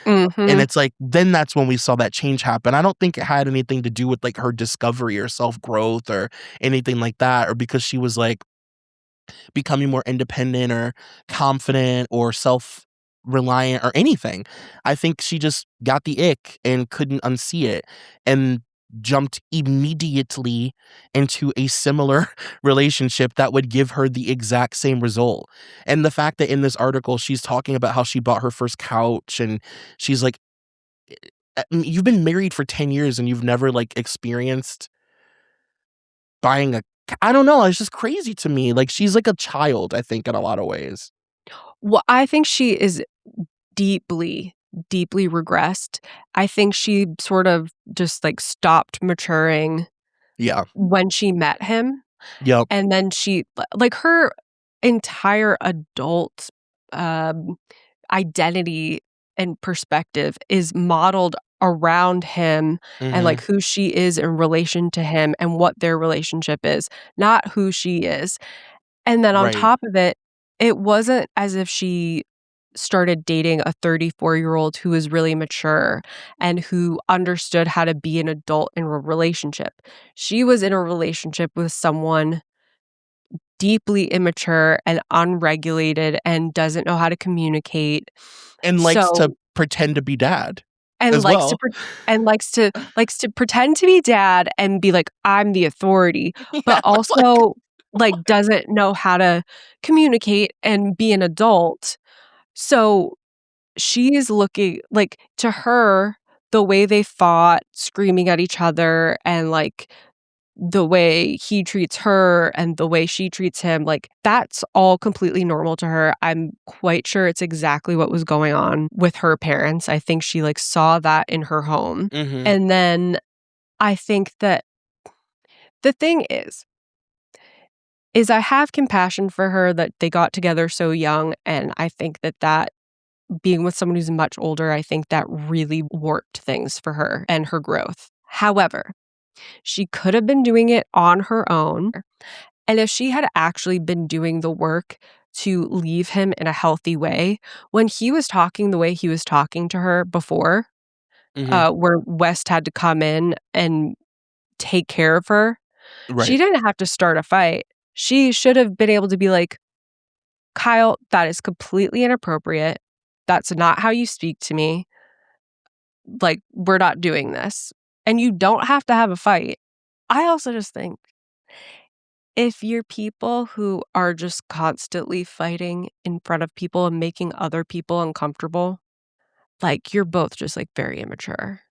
And Mhm. it's like, then that's when we saw that change happen. I don't think it had anything to do with like her discovery or self-growth or anything like that, or because she was like becoming more independent or confident or self-reliant or anything. I think she just got the ick and couldn't unsee it and jumped immediately into a similar relationship that would give her the exact same result. And the fact that in this article she's talking about how she bought her first couch, and she's like, you've been married for 10 years and you've never like experienced buying a I don't know, it's just crazy to me. Like she's like a child, I think, in a lot of ways. Well, I think she is deeply, deeply regressed. I think she sort of just like stopped maturing Yeah. when she met him. Yep. And then she like her entire adult um identity and perspective is modeled around him and Mhm. like who she is in relation to him and what their relationship is, not who she is. And then on Right. top of it, it wasn't as if she started dating a 34-year-old who was really mature and who understood how to be an adult in a relationship. She was in a relationship with someone deeply immature and unregulated and doesn't know how to communicate. And likes to pretend to be dad And as well. likes to pretend to be dad and be like, "I'm the authority," but also, like, doesn't know how to communicate and be an adult. So, she's looking like, to her, the way they fought, screaming at each other, and, like, the way he treats her and the way she treats him, like, that's all completely normal to her. I'm quite sure it's exactly what was going on with her parents. I think she, like, saw that in her home. Mhm. And then I think that the thing is I have compassion for her that they got together so young, and I think that being with someone who's much older, I think that really warped things for her and her growth. However, she could have been doing it on her own. And if she had actually been doing the work to leave him in a healthy way, when he was talking the way he was talking to her before, Mhm. where West had to come in and take care of her, she Right. didn't have to start a fight. She should have been able to be like, "Kyle, that is completely inappropriate. That's not how you speak to me. Like, we're not doing this." And you don't have to have a fight. I also just think if you're people who are just constantly fighting in front of people and making other people uncomfortable, like, you're both just, like, very immature.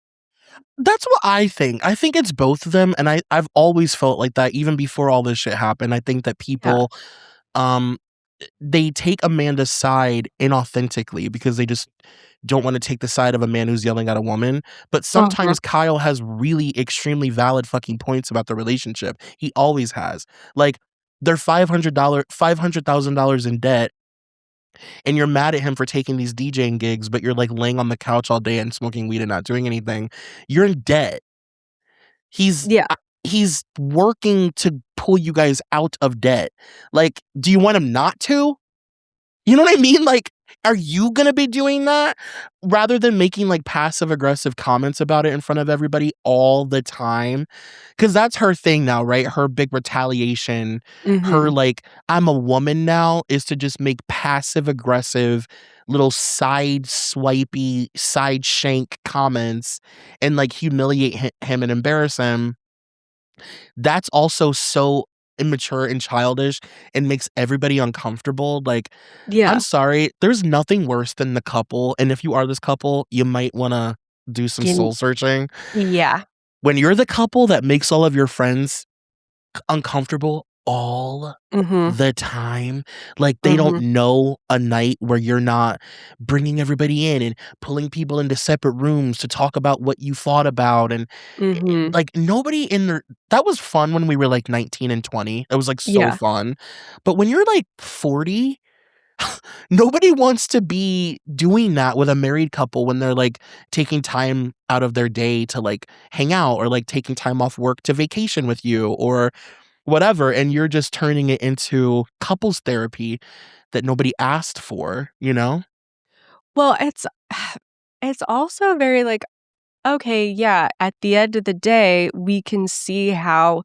That's what I think. I think it's both of them, and I've always felt like that even before all this shit happened. I think that Yeah. people, um, they take Amanda's side inauthentically because they just don't wanna take the side of a man who's yelling at a woman, but Uh-huh. sometimes Kyle has really extremely valid fucking points about the relationship. He always has. Like, they're $500,000 in debt, and you're mad at him for taking these DJing gigs, but you're, like, laying on the couch all day and smoking weed and not doing anything. You're in debt. He's Yeah. he's working to pull you guys out of debt. Like, do you want him not to? You know what I mean? Like, are you gonna be doing that rather than making, like, passive aggressive comments about it in front of everybody all the time? Because that's her thing now, right? Her big retaliation, her, Mhm. like, "I'm a woman now," is to just make passive aggressive little side swipey, side shank comments and, like, humiliate him and embarrass him. That's also so immature and childish and makes everybody uncomfortable. Like, I'm Yeah. sorry, there's nothing worse than the couple, and if you are this couple, you might wanna do some Can soul searching. Yeah. When you're the couple that makes all of your friends uncomfortable all Mhm. the time, like, they don't Mhm. know a night where you're not bringing everybody in and pulling people into separate rooms to talk about what you thought about, and Mhm. like, nobody in their that was fun when we were, like, 19 and 20. It was, like, so Yeah. fun. But when you're, like, 40, nobody wants to be doing that with a married couple when they're, like, taking time out of their day to, like, hang out or, like, taking time off work to vacation with you or whatever, and you're just turning it into couples therapy that nobody asked for, you know? Well, it's also very, like, okay, yeah, at the end of the day, we can see how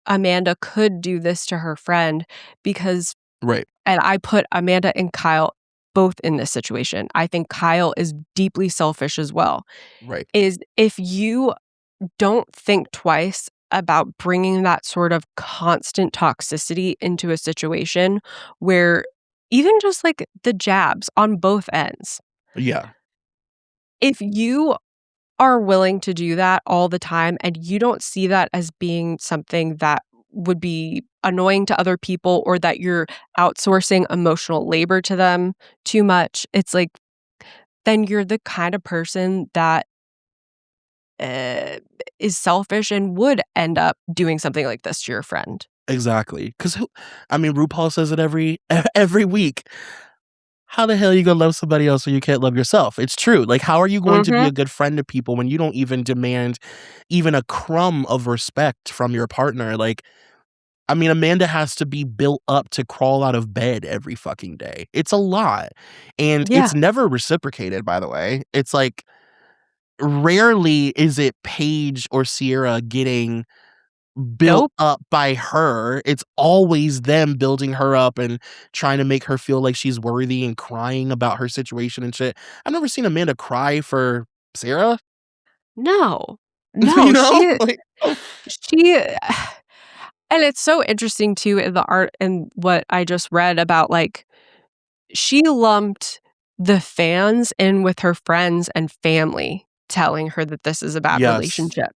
Amanda could do this to her friend because Right, and I put Amanda and Kyle both in this situation. I think Kyle is deeply selfish as well. right. Is if you don't think twice about bringing that sort of constant toxicity into a situation where even just like the jabs on both ends, Yeah, if you are willing to do that all the time and you don't see that as being something that would be annoying to other people or that you're outsourcing emotional labor to them too much, it's like, then you're the kind of person that uh, is selfish and would end up doing something like this to your friend. exactly. Because who I mean, RuPaul says it every week. How the hell are you gonna love somebody else when you can't love yourself? It's true. Like, how are you going to be Mhm. a good friend to people when you don't even demand even a crumb of respect from your partner? Like, I mean, Amanda has to be built up to crawl out of bed every fucking day. It's a lot. And Yeah. it's never reciprocated, by the way. It's like rarely is it Paige or Sierra getting built Nope. up by her. It's always them building her up and trying to make her feel like she's worthy and crying about her situation and shit. I've never seen Amanda cry for Sarah. No. You No, know? Like, she and it's so interesting too in the art and what I just read about, like, she lumped the fans in with her friends and family telling her that this is a bad yes. relationship.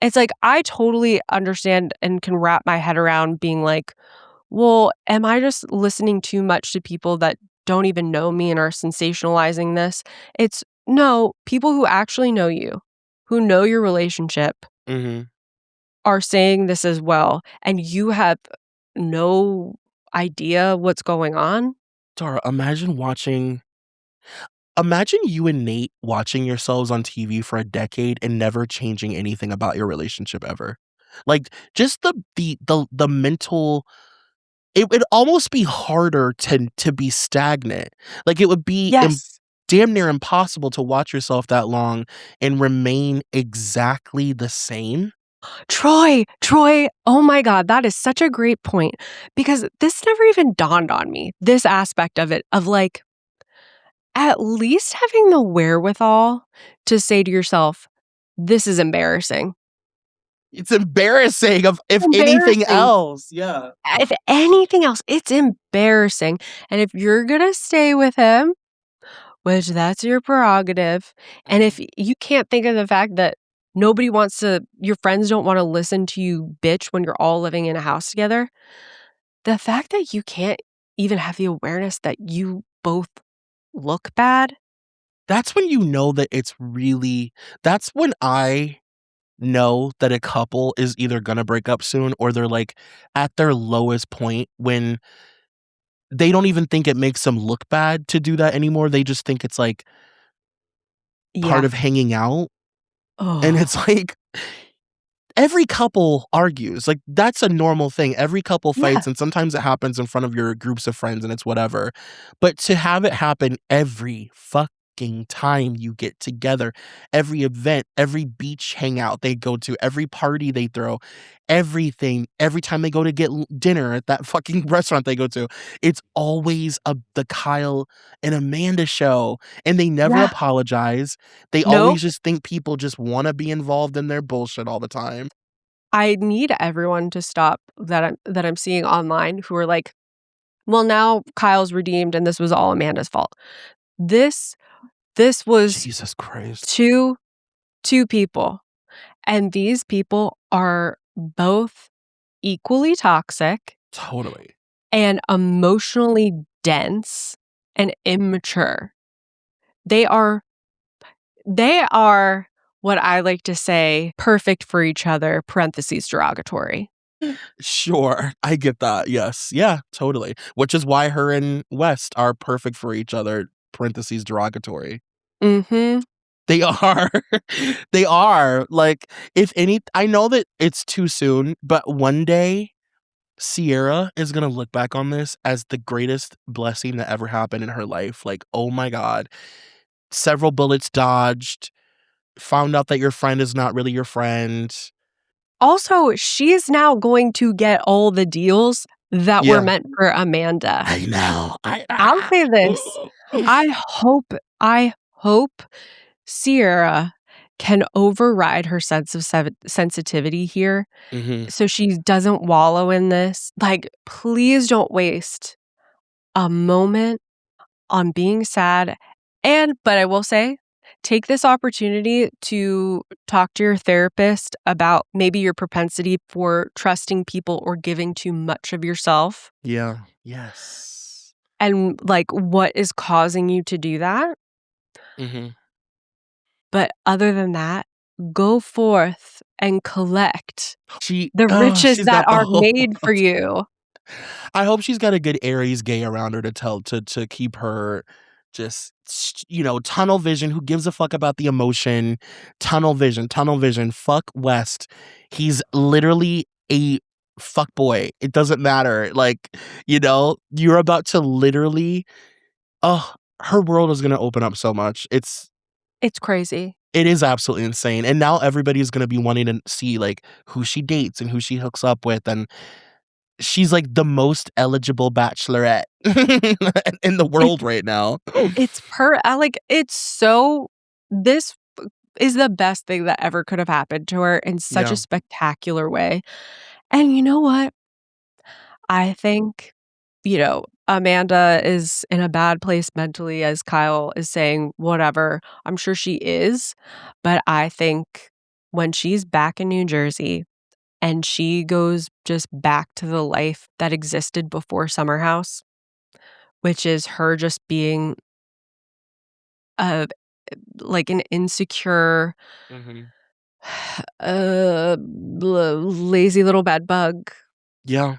It's like, I totally understand and can wrap my head around being like, "Well, am I just listening too much to people that don't even know me and are sensationalizing this?" It's no, people who actually know you, who know your relationship, Mhm. are saying this as well, and you have no idea what's going on? Tara, imagine you and Nate watching yourselves on TV for a decade and never changing anything about your relationship ever. Like, just the mental it would almost be harder to be stagnant. Like, it would be Yes. damn near impossible to watch yourself that long and remain exactly the same. Troy, oh my god, that is such a great point, because this never even dawned on me, this aspect of it, of, like, at least having the wherewithal to say to yourself, "This is embarrassing." It's embarrassing of if anything Embarrassing. else. Yeah. If anything else, it's embarrassing, and if you're gonna stay with him, which that's your prerogative, and if you can't think of the fact that nobody wants to your friends don't wanna listen to you bitch when you're all living in a house together, the fact that you can't even have the awareness that you both look bad. That's when you know that that's when I know that a couple is either gonna break up soon or they're, like, at their lowest point when they don't even think it makes them look bad to do that anymore, they just think it's, like, part Yeah. of hanging out, and Oh. it's like every couple argues, like, that's a normal thing, every couple Yeah. fights, and sometimes it happens in front of your groups of friends, and it's whatever, but to have it happen every fucking time you get together, every event, every beach hangout they go to, every party they throw, everything, every time they go to get dinner at that fucking restaurant they go to, it's always the Kyle and Amanda show, and they never Yeah. apologize, they Nope. always just think people just wanna be involved in their bullshit all the time. I need everyone to stop that I'm seeing online who are like, "Well, now Kyle's redeemed and this was all Amanda's fault." This this was Jesus Christ. two people, and these people are both equally toxic Totally. and emotionally dense and immature. They are they are what I like to say, perfect for each other, parentheses derogatory. Sure, I get that, yes. Yeah, totally. Which is why her and West are perfect for each other, parentheses derogatory. Mhm. They are. They are. Like, if any I know that it's too soon, but one day, Sierra is gonna look back on this as the greatest blessing that ever happened in her life. Like, "Oh my god, several bullets dodged, found out that your friend is not really your friend." Also, she is now going to get all the deals that were Yeah. meant for Amanda. I know. I'll say this, I I hope Sierra can override her sense of sensitivity here, Mhm. so she doesn't wallow in this. Like, please don't waste a moment on being sad, but I will say, take this opportunity to talk to your therapist about maybe your propensity for trusting people or giving too much of yourself Yeah. Yes. and, like, what is causing you to do that. Mhm. But other than that, go forth and collect the riches She's that got the are whole made for you. I hope she's got a good Aries gay around her to keep her just tunnel vision. Who gives a fuck about the emotion? Tunnel vision, tunnel vision. Fuck West. He's literally a fuck boy. It doesn't matter. Like, you're about to literally, oh, her world is gonna open up so much. It's crazy. It is absolutely insane, and now everybody's gonna be wanting to see, like, who she dates and who she hooks up with, and she's, like, the most eligible bachelorette in the It world right now. it's so this is the best thing that ever could have happened to her in such a Yeah. spectacular way. And you know what? I think, Amanda is in a bad place mentally, as Kyle is saying, whatever. I'm sure she is. But I think when she's back in New Jersey and she goes just back to the life that existed before Summer House, which is her just being a like an insecure, Mhm. lazy little bed bug. Yeah.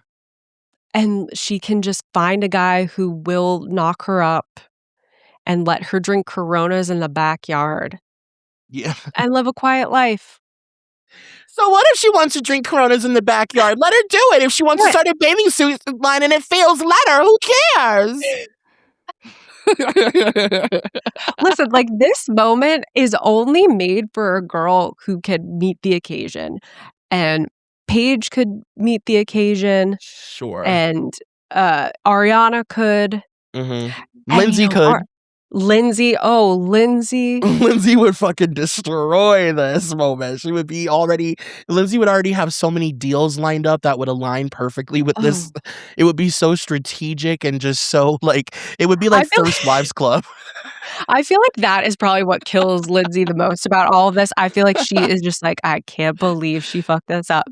And she can just find a guy who will knock her up and let her drink Coronas in the backyard Yeah. and live a quiet life. So what if she wants to drink Coronas in the backyard? Let her do it. If she wants to What? start a bathing suit line and it fails, let her. Who cares? Listen, like, this moment is only made for a girl who can meet the occasion, and Paige could meet the occasion, Sure. and, Ariana could, Mhm. and, Lindsay could. Lindsay. Lindsay would fucking destroy this moment. Lindsay would already have so many deals lined up that would align perfectly with this. Oh, It would be so strategic and just so like it would be I like feel First Wives Club. I feel like that is probably what kills Lindsay the most about all of this. I feel like she is just like, "I can't believe she fucked this up."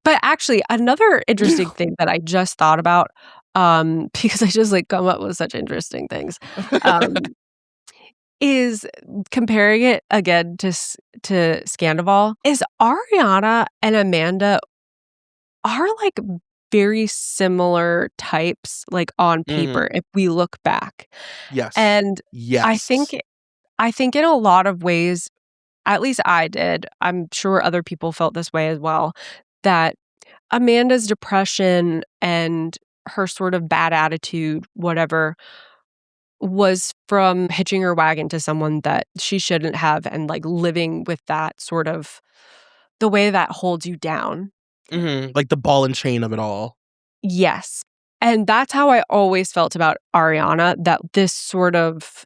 But actually, another interesting thing that I just thought about, because I just, like, come up with such interesting things, um, is comparing it again to Scandival, is Ariana and Amanda are, like, very similar types, like, on Mhm. paper, if we look back. Yes. And I Yes. think I think in a lot of ways, at least I did, I'm sure other people felt this way as well, that Amanda's depression and her sort of bad attitude, whatever, was from hitching her wagon to someone that she shouldn't have and, like, living with that sort of the way that holds you down. Mhm. Like the ball and chain of it all. Yes. And that's how I always felt about Ariana, that this sort of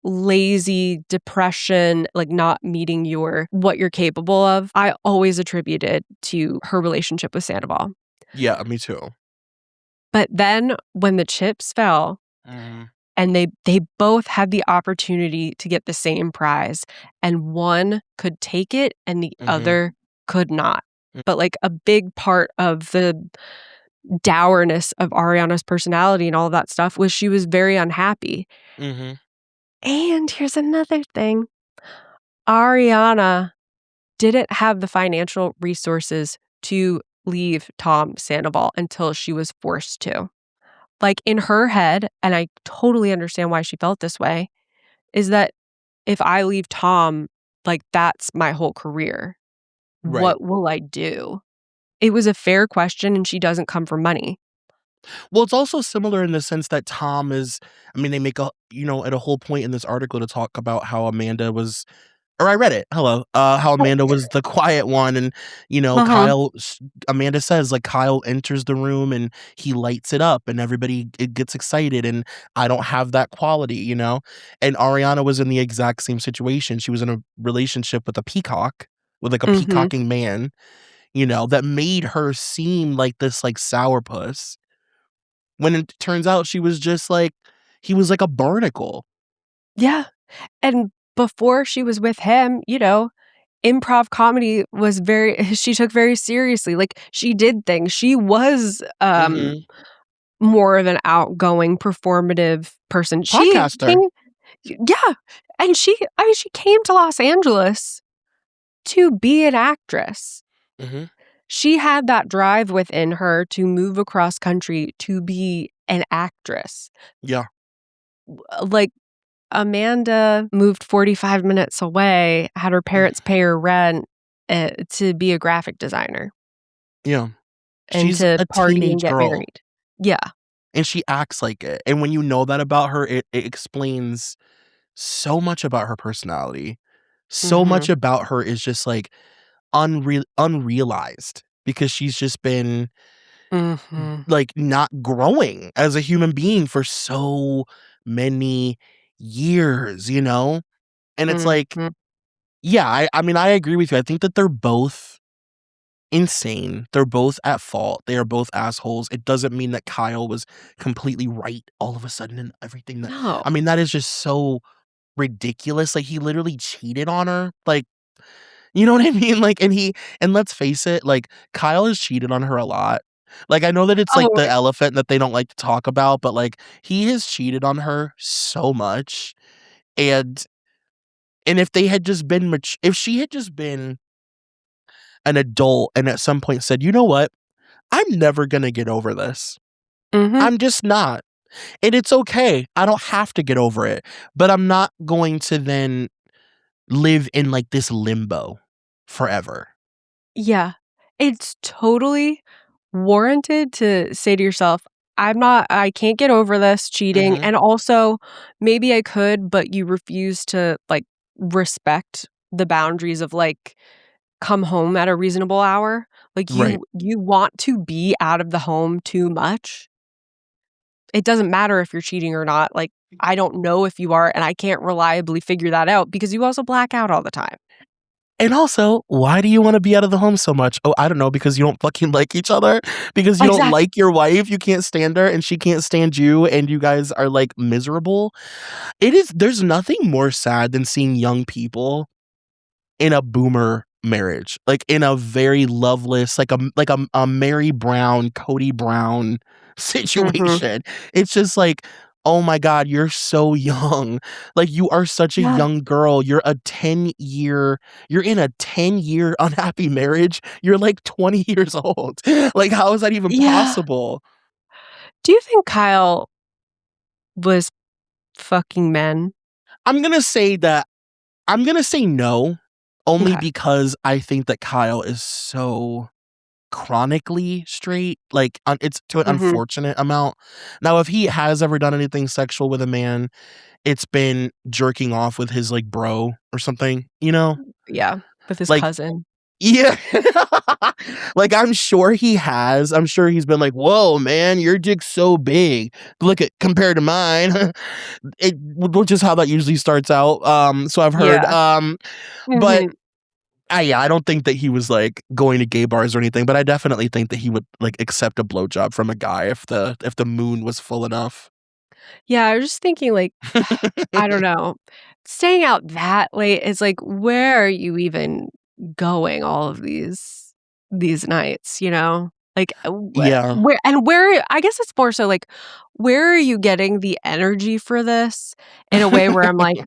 lazy depression, like not meeting what you're capable of, I always attributed to her relationship with Sandoval. Yeah, me too. But then when the chips fell Mhm. and they both had the opportunity to get the same prize and one could take it and the Mhm. other could not. But like a big part of the dourness of Ariana's personality and all of that stuff was she was very unhappy. Mhm. And here's another thing. Ariana didn't have the financial resources to leave Tom Sandoval until she was forced to. Like, in her head, and I totally understand why she felt this way, is that if I leave Tom, like, that's my whole career. Right. What will I do? It was a fair question, and she doesn't come from money. Well, it's also similar in the sense that Tom is I mean, they make at a whole point in this article to talk about how Amanda was or I read it. Hello. How Amanda was the quiet one and, Uh-huh. Amanda says like Kyle enters the room and he lights it up and everybody it gets excited and I don't have that quality. And Ariana was in the exact same situation. She was in a relationship with a peacock, with like a Mhm. peacocking man, that made her seem like this like sourpuss when it turns out she was just like he was like a barnacle. Yeah. And before she was with him, improv comedy was very she took very seriously. Like, she did things. She was, Mhm. more of an outgoing, performative person. She Podcaster. came Yeah, and she came to Los Angeles to be an actress. Mhm. She had that drive within her to move across country to be an actress. Yeah. Like, Amanda moved 45 minutes away, had her parents pay her rent, to be a graphic designer Yeah. and She's to a party and teenage get girl, married. Yeah. and she acts like it, and when you know that about her, it explains so much about her personality, so much Mhm. about her is just like unrealized because she's just been Mhm. like not growing as a human being for so many years, you know? And it's like, Mhm. yeah, I mean, I agree with you. I think that they're both insane. They're both at fault. They are both assholes. It doesn't mean that Kyle was completely right all of a sudden and everything that No. I mean, that is just so ridiculous. Like he literally cheated on her. Like, you know what I mean? Like, and let's face it, like Kyle has cheated on her a lot. Like, I know that it's like Oh, the elephant that they don't like to talk about, but like he has cheated on her so much. And if they had just been if she had just been an adult and at some point said, "You know what? I'm never gonna get over this. mhm. I'm just not. And it's okay. I don't have to get over it. But I'm not going to then live in like this limbo forever." Yeah. It's totally warranted to say to yourself, I can't get over this cheating, Mhm. and also, maybe I could, but you refuse to, like, respect the boundaries of, like, come home at a reasonable hour. Like, Right. you want to be out of the home too much. It doesn't matter if you're cheating or not, like, I don't know if you are, and I can't reliably figure that out because you also black out all the time. And also, why do you wanna be out of the home so much? Oh, I don't know, because you don't fucking like each other? Because you don't Exactly. like your wife, you can't stand her, and she can't stand you, and you guys are, like, miserable? There's nothing more sad than seeing young people in a boomer marriage, like, in a very loveless, like a Mary Brown, Cody Brown Mhm. situation. It's just like, "Oh my god, you're so young." Like, you are such a Yeah. young girl. You're in a 10-year unhappy marriage. You're, like, 20 years old. Like, how is that even Yeah. possible? Do you think Kyle was fucking men? I'm gonna say that I'm gonna say no, only Okay. because I think that Kyle is so chronically straight, like, it's to an Mhm. unfortunate amount. Now, if he has ever done anything sexual with a man, it's been jerking off with his, like, bro or something, you know? Yeah, with his Like cousin. yeah. Like, I'm sure he has. I'm sure he's been like, "Whoa, man, your dick's so big. Look at compared to mine." Which is how that usually starts out, so I've heard, Yeah. but Mhm. yeah, I don't think that he was, like, going to gay bars or anything, but I definitely think that he would, like, accept a blowjob from a guy if the moon was full enough. Yeah, I was just thinking, like, I don't know. Staying out that late is like, where are you even going all of these nights, you know? Like, Yeah. where I guess it's more so like, where are you getting the energy for this in a way where I'm like,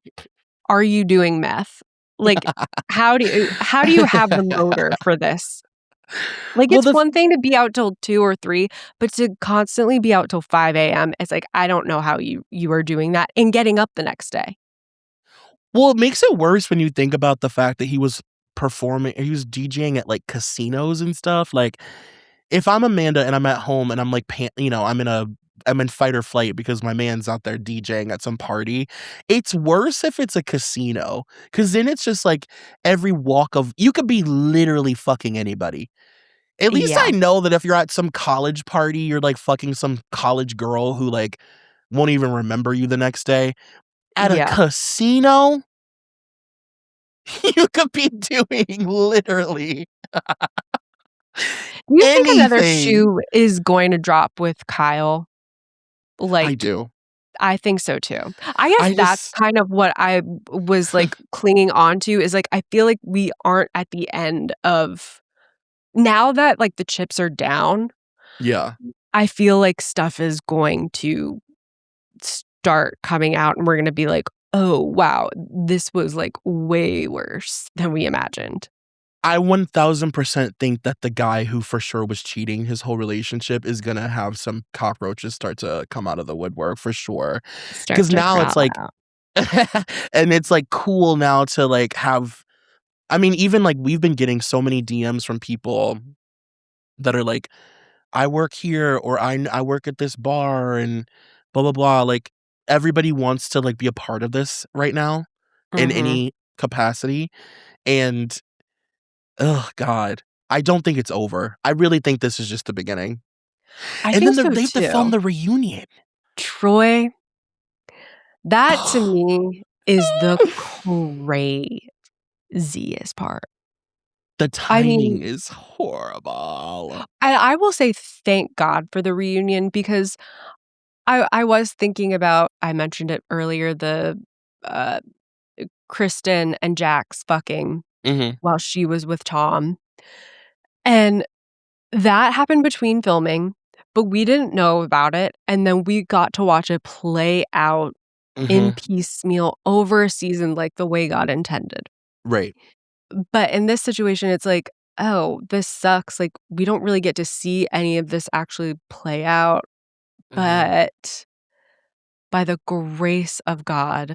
are you doing meth? Like, how do you have the motor for this? Like, Well, it's the th one thing to be out till 2 or 3, but to constantly be out till 5 a.m., it's like, I don't know how you are doing that and getting up the next day. well, it makes it worse when you think about the fact that he was DJing at, like, casinos and stuff, like, if I'm Amanda and I'm at home and I'm, like, I'm in fight or flight because my man's out there DJing at some party, it's worse if it's a casino, because then it's just, like, every walk of you could be literally fucking anybody. At least I Yeah. know that if you're at some college party, you're, like, fucking some college girl who, like, won't even remember you the next day. At a Yeah. casino, you could be doing literally Do you think another anything. shoe is going to drop with Kyle? I Like, do. I think so too. I guess I that's just kind of what I was, like, clinging on to is, like, I feel like we aren't at the end of now that, like, the chips are down, yeah. I feel like stuff is going to start coming out, and we're gonna be like, "Oh, wow, this was, like, way worse than we imagined." I 1000% think that the guy who for sure was cheating his whole relationship is gonna have some cockroaches start to come out of the woodwork for sure. Start Because to now crawl it's like out. and it's, like, cool now to, like, have I mean, even, like, we've been getting so many DMs from people that are like, "I work here," or I work at this bar," and blah, blah, blah, like, everybody wants to, like, be a part of this right now in Mhm. any capacity. And oh God, I don't think it's over. I really think this is just the beginning. I And think then so they have to film too. the reunion. Troy, that to me is the craziest part. The I timing mean, is horrible. I will say thank God for the reunion because I was thinking about, I mentioned it earlier, the uh, Kristen and Jax fucking Mhm. while she was with Tom. And that happened between filming, but we didn't know about it. And then we got to watch it play out in Mhm. piecemeal over a season like the way God intended. Right. But in this situation, it's like, oh, this sucks. Like, we don't really get to see any of this actually play out. Mhm. But by the grace of God,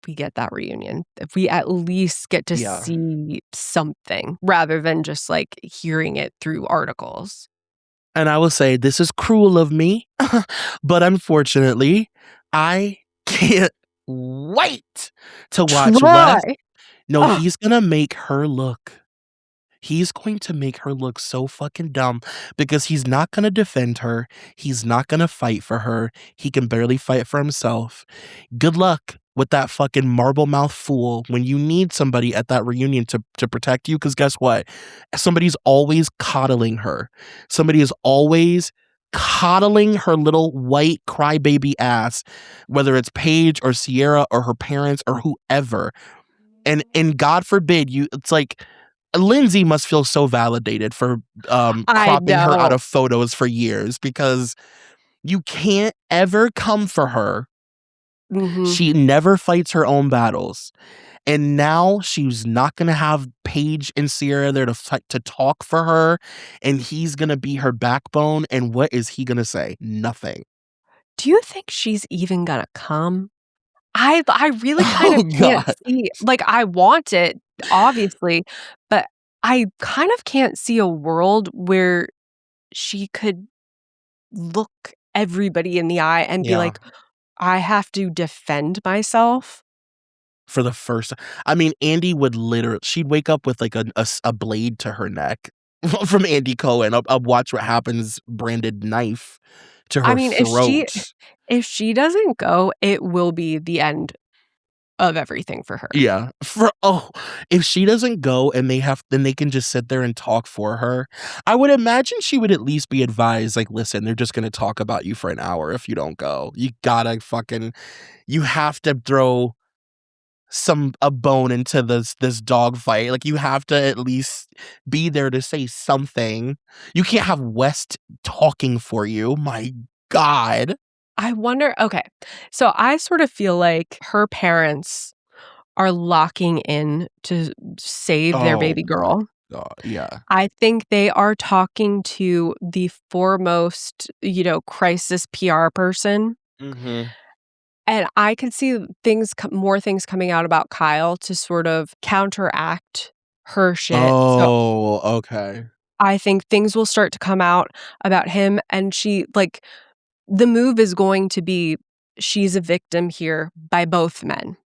we get that reunion. If we at least get to Yeah. see something rather than just like hearing it through articles. And I will say this is cruel of me, but unfortunately, I can't wait to watch Wes. Try. No, Oh, he's going to make her look so fucking dumb because he's not going to defend her. He's not going to fight for her. He can barely fight for himself. Good luck with that fucking marble mouth fool when you need somebody at that reunion to protect you. Because guess what? Somebody's always coddling her. Somebody is always coddling her little white crybaby ass, whether it's Paige or Sierra or her parents or whoever. And God forbid you. It's like Lindsay must feel so validated for I cropping her out know. of photos for years because you can't ever come for her. Mhm. She never fights her own battles. And now she's not going to have Paige and Sierra there to fight, to talk for her. And he's going to be her backbone. And what is he going to say? Nothing. Do you think she's even gonna come? I really kind Oh, of can't God. see, like, I want it, obviously, but I kind of can't see a world where she could look everybody in the eye and be Yeah. like, "I have to defend myself." For the first, I mean, Andy would literally, she'd wake up with like a blade to her neck from Andy Cohen, a watch what happens branded knife to I her mean, throat. if she doesn't go, it will be the end of everything for her. Yeah. If she doesn't go and then they can just sit there and talk for her. I would imagine she would at least be advised, like, listen, they're just gonna talk about you for an hour if you don't go. You have to throw a bone into this dog fight. Like, you have to at least be there to say something. You can't have West talking for you. My God. I wonder, okay, so I sort of feel like her parents are locking in to save their Oh baby my girl. God. Yeah. I think they are talking to the foremost, crisis PR person, Mhm. and I can see more things coming out about Kyle to sort of counteract her shit. So Oh, okay. I think things will start to come out about him, and the move is going to be she's a victim here by both men.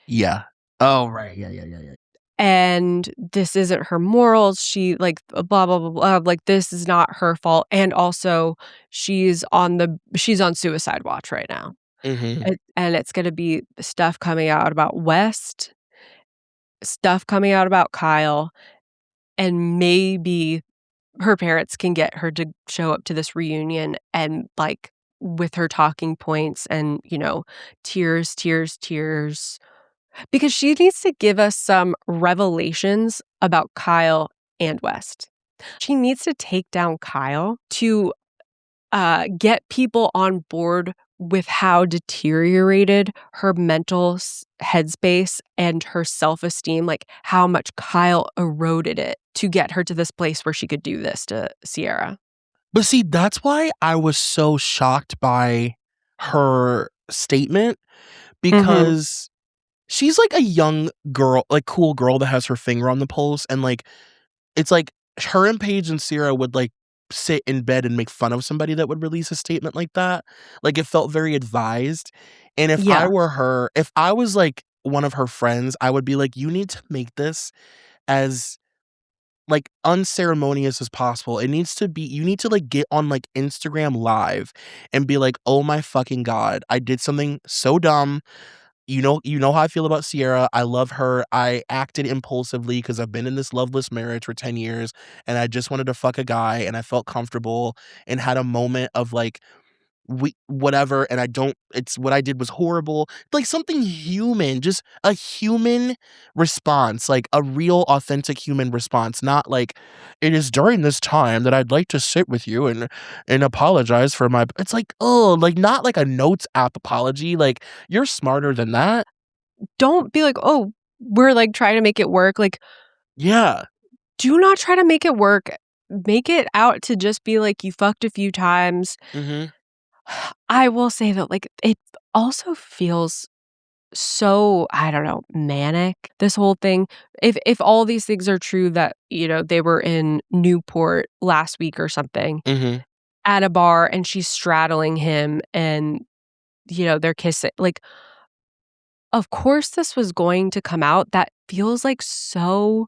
Yeah. Oh, right. Yeah. And this isn't her morals. She blah blah blah blah. Like, this is not her fault. And also, she's on suicide watch right now. Mhm. And it's going to be stuff coming out about West, stuff coming out about Kyle, and maybe her parents can get her to show up to this reunion and with her talking points and tears, tears, tears. Because she needs to give us some revelations about Kyle and West. She needs to take down Kyle to get people on board with how deteriorated her mental headspace and her self-esteem, like how much Kyle eroded it to get her to this place where she could do this to Sierra. But see, that's why I was so shocked by her statement Mhm. because she's like a young girl, like cool girl that has her finger on the pulse. And like, it's like her and Paige and Sierra would like sit in bed and make fun of somebody that would release a statement like that. Like, it felt very advised. And if I Yeah. were her, if I was like one of her friends, I would be like, you need to make this as like unceremonious as possible. It needs to be you need to like get on like Instagram live and be like, "Oh my fucking god, I did something so dumb. You know how I feel about Sierra. I love her. I acted impulsively because I've been in this loveless marriage for 10 years and I just wanted to fuck a guy and I felt comfortable and had a moment of like we whatever and I don't it's what I did was horrible." Like something human, just a human response, like a real authentic human response, not like it is during this time that I'd like to sit with you and apologize for my it's like, oh, like not like a notes app apology. Like you're smarter than that. Don't be like, "Oh, we're, like, trying to make it work." Like, Yeah. do not try to make it work. Make it out to just be like, you fucked a few times. Mhm. I will say that, like, it also feels so, I don't know, manic, this whole thing. If all these things are true that, they were in Newport last week or something Mhm. at a bar and she's straddling him and, they're kissing. Like, of course this was going to come out. That feels like so,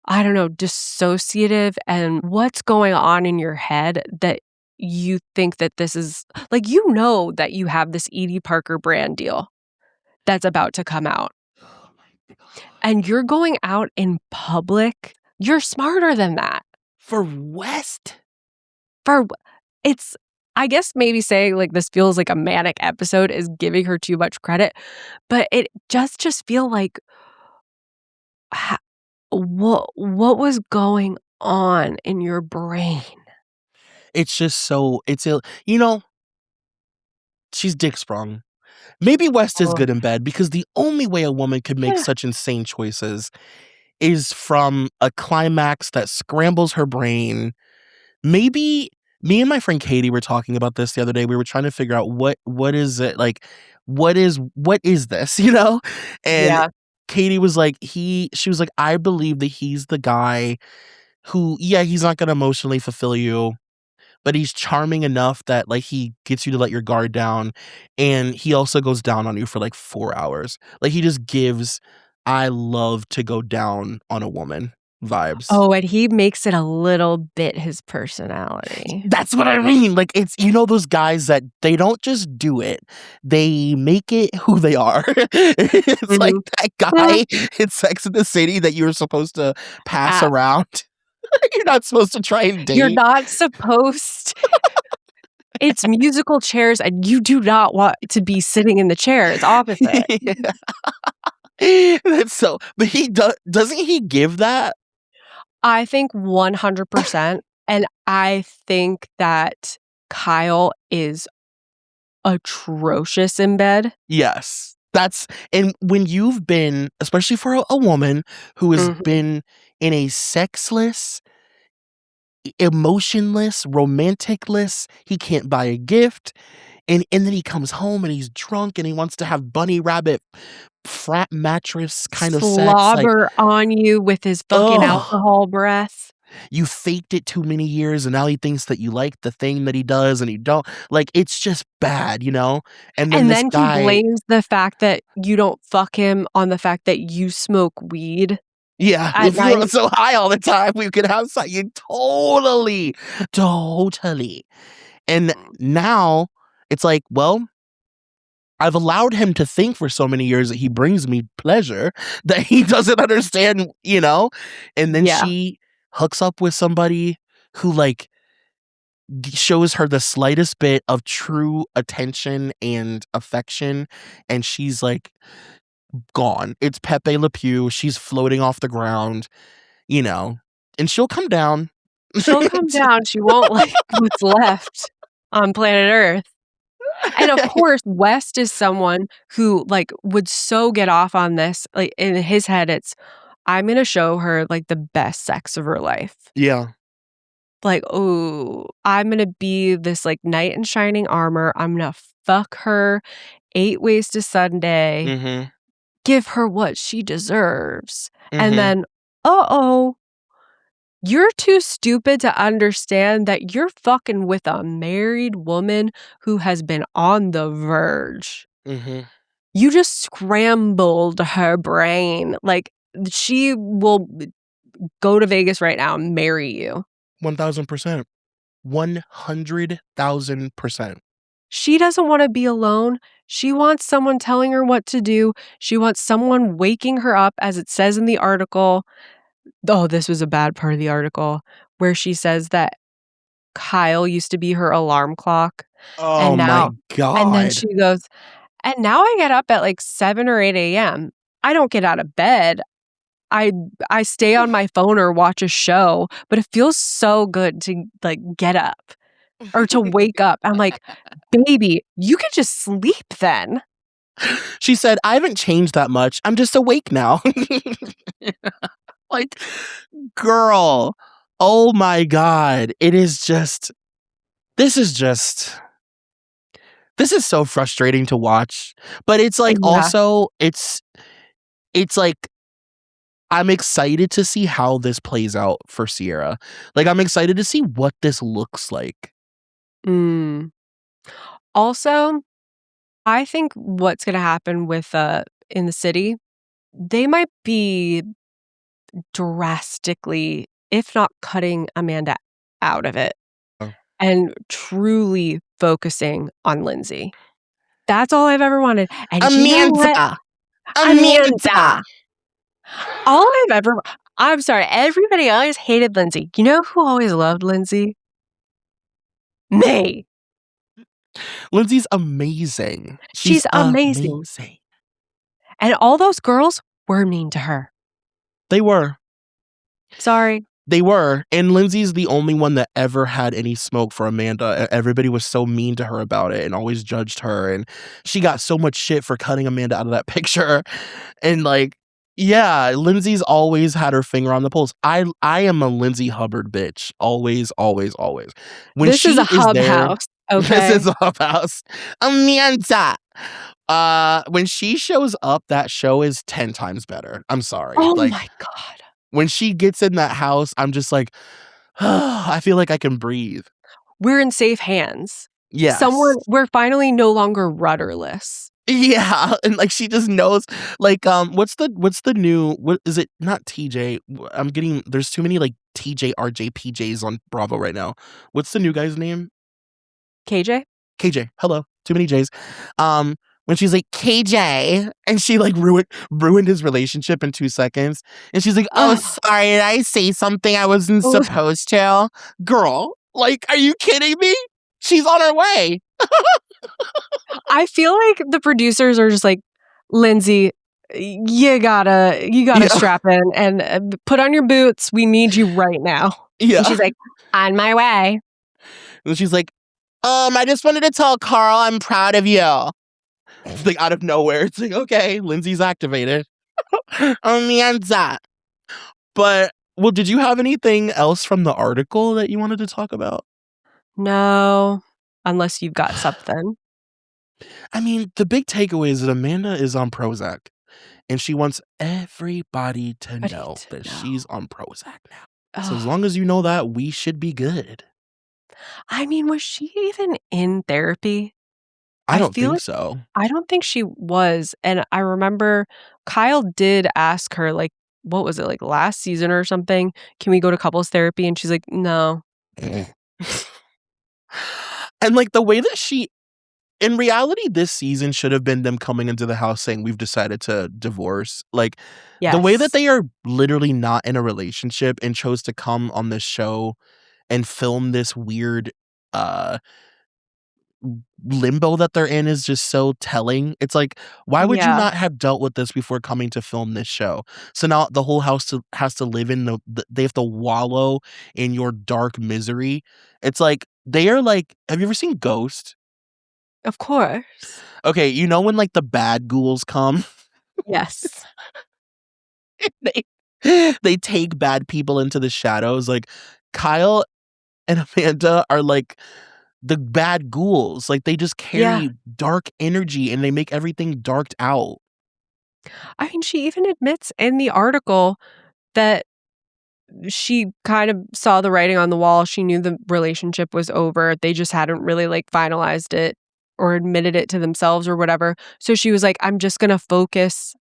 I don't know, dissociative, and what's going on in your head that you think that this is like, that you have this Edie Parker brand deal that's about to come out, Oh my god. and you're going out in public. You're smarter than that. For West? For it's I guess maybe saying, like, this feels like a manic episode is giving her too much credit, but it just feel like, ha what was going on in your brain? It's just so it's ill you know, she's dick sprung. Maybe West is Oh, good in bed because the only way a woman could make yeah. such insane choices is from a climax that scrambles her brain. Maybe me and my friend Katie were talking about this the other day. We were trying to figure out what is it like what is this, you know? And Yeah. Katie was like, she was like, I believe that he's the guy who, yeah, he's not gonna emotionally fulfill you, but he's charming enough that like he gets you to let your guard down and he also goes down on you for like 4 hours. Like he just gives I love to go down on a woman vibes. Oh, and he makes it a little bit his personality. That's what I mean. Like it's those guys that they don't just do it. They make it who they are. It's like Mhm. that Yeah. guy in Sex and the City that you were supposed to pass App. around. You're not supposed to try and You're date. not supposed It's musical chairs, and you do not want to be sitting in the chair, it's opposite. That's so but doesn't he give that? I think 100%, and I think that Kyle is atrocious in bed. Yes. That's and when you've been, especially for a woman who has Mhm. been in a sexless, emotionless, romanticless, he can't buy a gift, and then he comes home and he's drunk and he wants to have bunny rabbit frat mattress kind of sex, like, Slobber on you with his fucking oh, alcohol breath. you faked it too many years and now he thinks that you like the thing that he does and you don't. Like, it's just bad, you know? And then And this then he guy blames the fact that you don't fuck him on the fact that you smoke weed yeah, at if you were night. so high all the time, we could have some you totally, totally. And now it's like, well, I've allowed him to think for so many years that he brings me pleasure that he doesn't understand, you know? And then Yeah. she hooks up with somebody who like shows her the slightest bit of true attention and affection and she's like gone. It's Pepe Le Pew. She's floating off the ground, you know, and she'll come down. She'll come down, she won't like what's left on planet Earth. And of course, West is someone who, like, would so get off on this, like, in his head, it's, "I'm gonna show her, like, the best sex of her life." Yeah. Like, "Ooh, I'm gonna be this, like, knight in shining armor, I'm gonna fuck her 8 ways to Sunday, Mhm. give her what she deserves." And Mhm. then, "Uh-oh, you're too stupid to understand that you're fucking with a married woman who has been on the verge." Mhm. You just scrambled her brain. Like, she will go to Vegas right now and marry you. 1,000%. 100,000%. She doesn't want to be alone. She wants someone telling her what to do. She wants someone waking her up, as it says in the article. Oh, this was a bad part of the article where she says that Kyle used to be her alarm clock. Oh And my and then God. she goes, and now I get up at like 7 or 8 a.m. I don't get out of bed. I stay on my phone or watch a show, but it feels so good to like get up or to wake up. I'm like, baby, you could just sleep then. She said, I haven't changed that much. I'm just awake now. Like, girl, oh my God. This is so frustrating to watch. But it's like Yeah. also, it's like, I'm excited to see how this plays out for Sierra. Like, I'm excited to see what this looks like. Mm. Also, I think what's going to happen with in the city, they might be drastically, if not cutting Amanda out of it Oh. and truly focusing on Lindsay. That's all I've ever wanted. And you know what? Amanda. All I've ever I'm sorry, everybody always hated Lindsay. You know who always loved Lindsay? Me. Lindsay's amazing. She's She's amazing. amazing. And all those girls were mean to her. They were. Sorry. They were. And Lindsay's the only one that ever had any smoke for Amanda. Everybody was so mean to her about it and always judged her. And she got so much shit for cutting Amanda out of that picture. And like, yeah, Lindsay's always had her finger on the pulse. I am a Lindsay Hubbard bitch. Always, always, always. When This is she a is hub there, house. this Okay. is a hub house. Amanda. When she shows up, that show is 10 times better. I'm sorry. Oh Like, my God. when she gets in that house, I'm just like, I feel like I can breathe. We're in safe hands. Yes. We're finally no longer rudderless. Yeah, and like she just knows like what's the new, what is it, not TJ. I'm getting, there's too many like TJ, RJ, PJs on Bravo right now. What's the new guy's name? KJ? KJ. Hello. Too many J's. When she's like KJ and she like ruined his relationship in 2 seconds. And she's like, "Oh, Ugh. sorry, did I say something I wasn't Oh. supposed to?" Girl, like, are you kidding me? She's on her way. I feel like the producers are just like, Lindsay, you gotta Yeah. strap in and put on your boots. We need you right now. Yeah. And she's like, on my way. And she's like, I just wanted to tell Carl I'm proud of you. It's like out of nowhere. It's like, okay, Lindsay's activated. Amanda. But, well, did you have anything else from the article that you wanted to talk about? No, unless you've got something. I mean, the big takeaway is that Amanda is on Prozac, and she wants everybody to know that she's on Prozac now. So as long as you know that, we should be good. I mean, was she even in therapy? I don't feel think like so. I don't think she was. And I remember Kyle did ask her, like, what was it, like last season or something? Can we go to couples therapy? And she's like, no. And like the way that she, in reality, this season should have been them coming into the house saying we've decided to divorce. Like the way that Yes. they are literally not in a relationship and chose to come on this show and film this weird limbo that they're in is just so telling. It's like, why would you Yeah. not have dealt with this before coming to film this show? So now the whole house has to live in they have to wallow in your dark misery. It's like they are like, have you ever seen Ghost? Of course. Okay, you know when like the bad ghouls come, Yes. they take bad people into the shadows. Like Kyle and Amanda are like the bad ghouls. Like they just carry dark energy and they make everything darked out. I mean, she even admits in the article that she kind of saw the writing on the wall. She knew the relationship was over. They just hadn't really like finalized it or admitted it to themselves or whatever. So she was like, I'm just going to focus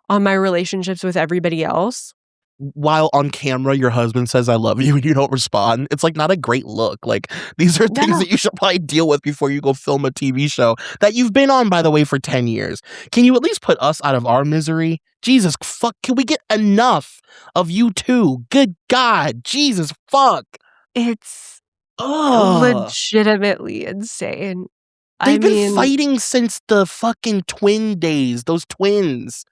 on my relationships with everybody else. While on camera, your husband says, I love you, and you don't respond. It's like not a great look. Like, these are things No. that you should probably deal with before you go film a TV show that you've been on, by the way, for 10 years. Can you at least put us out of our misery? Jesus, fuck. Can we get enough of you two? Good God. Jesus, fuck. It's Ugh. legitimately insane. They've I been mean, fighting since the fucking twin days, those twins.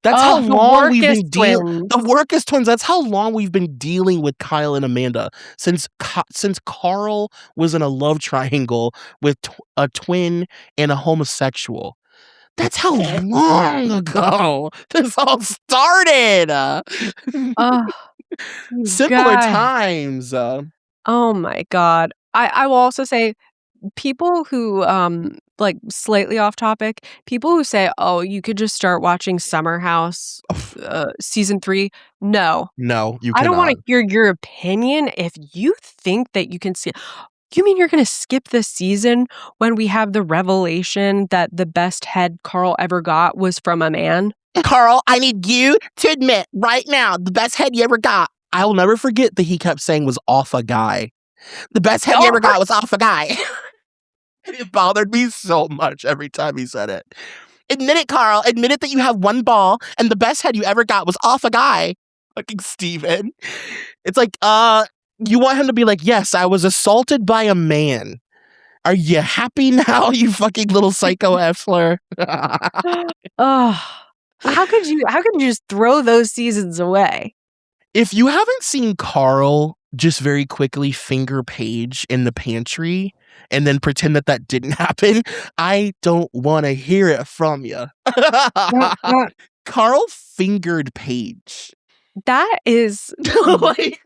That's how the long we've been Workus dealing. The twins. Workus twins. That's how long we've been dealing with Kyle and Amanda since Carl was in a love triangle with a twin and a homosexual. That's how long ago this all started. Oh, you Simpler guys. times. Oh my God. I will also say people who like slightly off topic, people who say, "Oh, you could just start watching Summer House season 3." No. No, you I don't want cannot. to hear your opinion if you think that you can see. You mean you're going to skip this season when we have the revelation that the best head Carl ever got was from a man? Carl, I need you to admit right now the best head you ever got. I will never forget that he kept saying was off a guy. The best head you ever got was off a guy. It bothered me so much every time he said it. Admit it, Carl. Admit it that you have one ball and the best head you ever got was off a guy. Fucking Steven. It's like, you want him to be like, yes, I was assaulted by a man. Are you happy now, you fucking little psycho Effler? Oh, how could you just throw those seasons away? If you haven't seen Carl just very quickly finger Paige in the pantry and then pretend that didn't happen, I don't want to hear it from you. Carl fingered Paige. That is Like,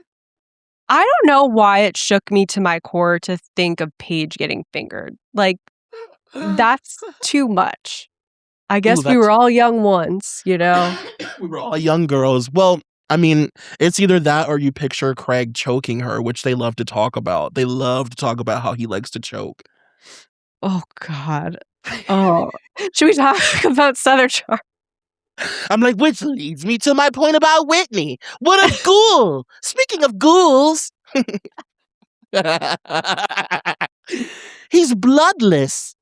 I don't know why it shook me to my core to think of Paige getting fingered. Like, that's too much. I guess we were all young once, you know? We were all young girls. Well, I mean, it's either that or you picture Craig choking her, which they love to talk about. They love to talk about how he likes to choke. Oh, God. Oh. Should we talk about Southern Charm? I'm like, which leads me to my point about Whitney. What a ghoul! Speaking of ghouls, he's bloodless.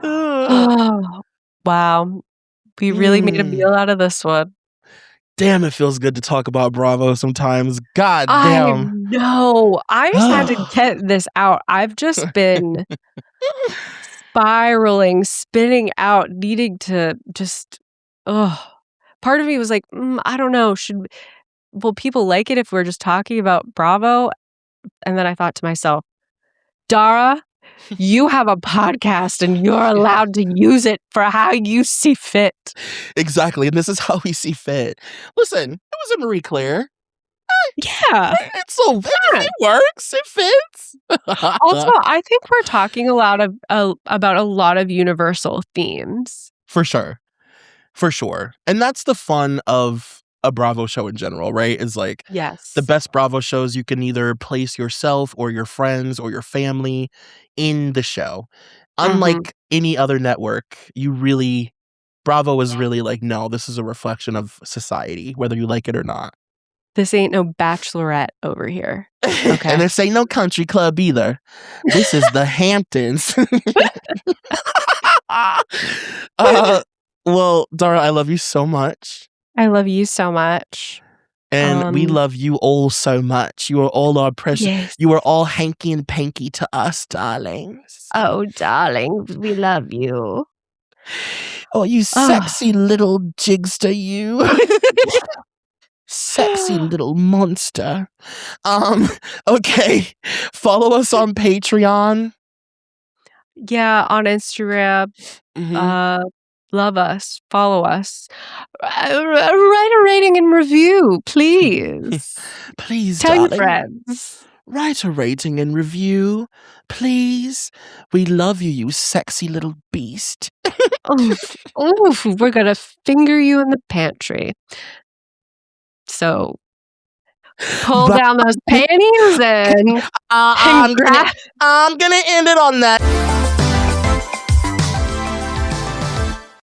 Oh, wow. We really made a meal out of this one. Damn, it feels good to talk about Bravo sometimes. God I damn. know. I just had to get this out. I've just been spiraling, spinning out, needing to just, part of me was like, I don't know. Will people like it if we're just talking about Bravo? And then I thought to myself, Dara, you have a podcast and you're allowed to use it for how you see fit. Exactly. And this is how we see fit. Listen, it was a Marie Claire. Yeah. It works. It fits. Also, I think we're talking about a lot of universal themes. For sure. For sure. And that's the fun of a Bravo show in general, right? Is like, yes, the best Bravo shows, you can either place yourself or your friends or your family in the show. Unlike any other network, Bravo is really like, no, this is a reflection of society, whether you like it or not. This ain't no Bachelorette over here. Okay. And this ain't no country club either. This is the Hamptons. Well, Dara, I love you so much. I love you so much. And we love you all so much. You are all our precious. Yes. You are all hanky and panky to us, darlings. Oh, darling, we love you. Oh, you sexy little jigster, you. Sexy little monster. Okay. Follow us on Patreon. Yeah, on Instagram. Love us. Follow us. Write a rating and review, please. Please, Tell darling. your friends. Write a rating and review, please. We love you, you sexy little beast. Oof, we're gonna finger you in the pantry. So, pull But down those panties and I'm grab. gonna end it on that.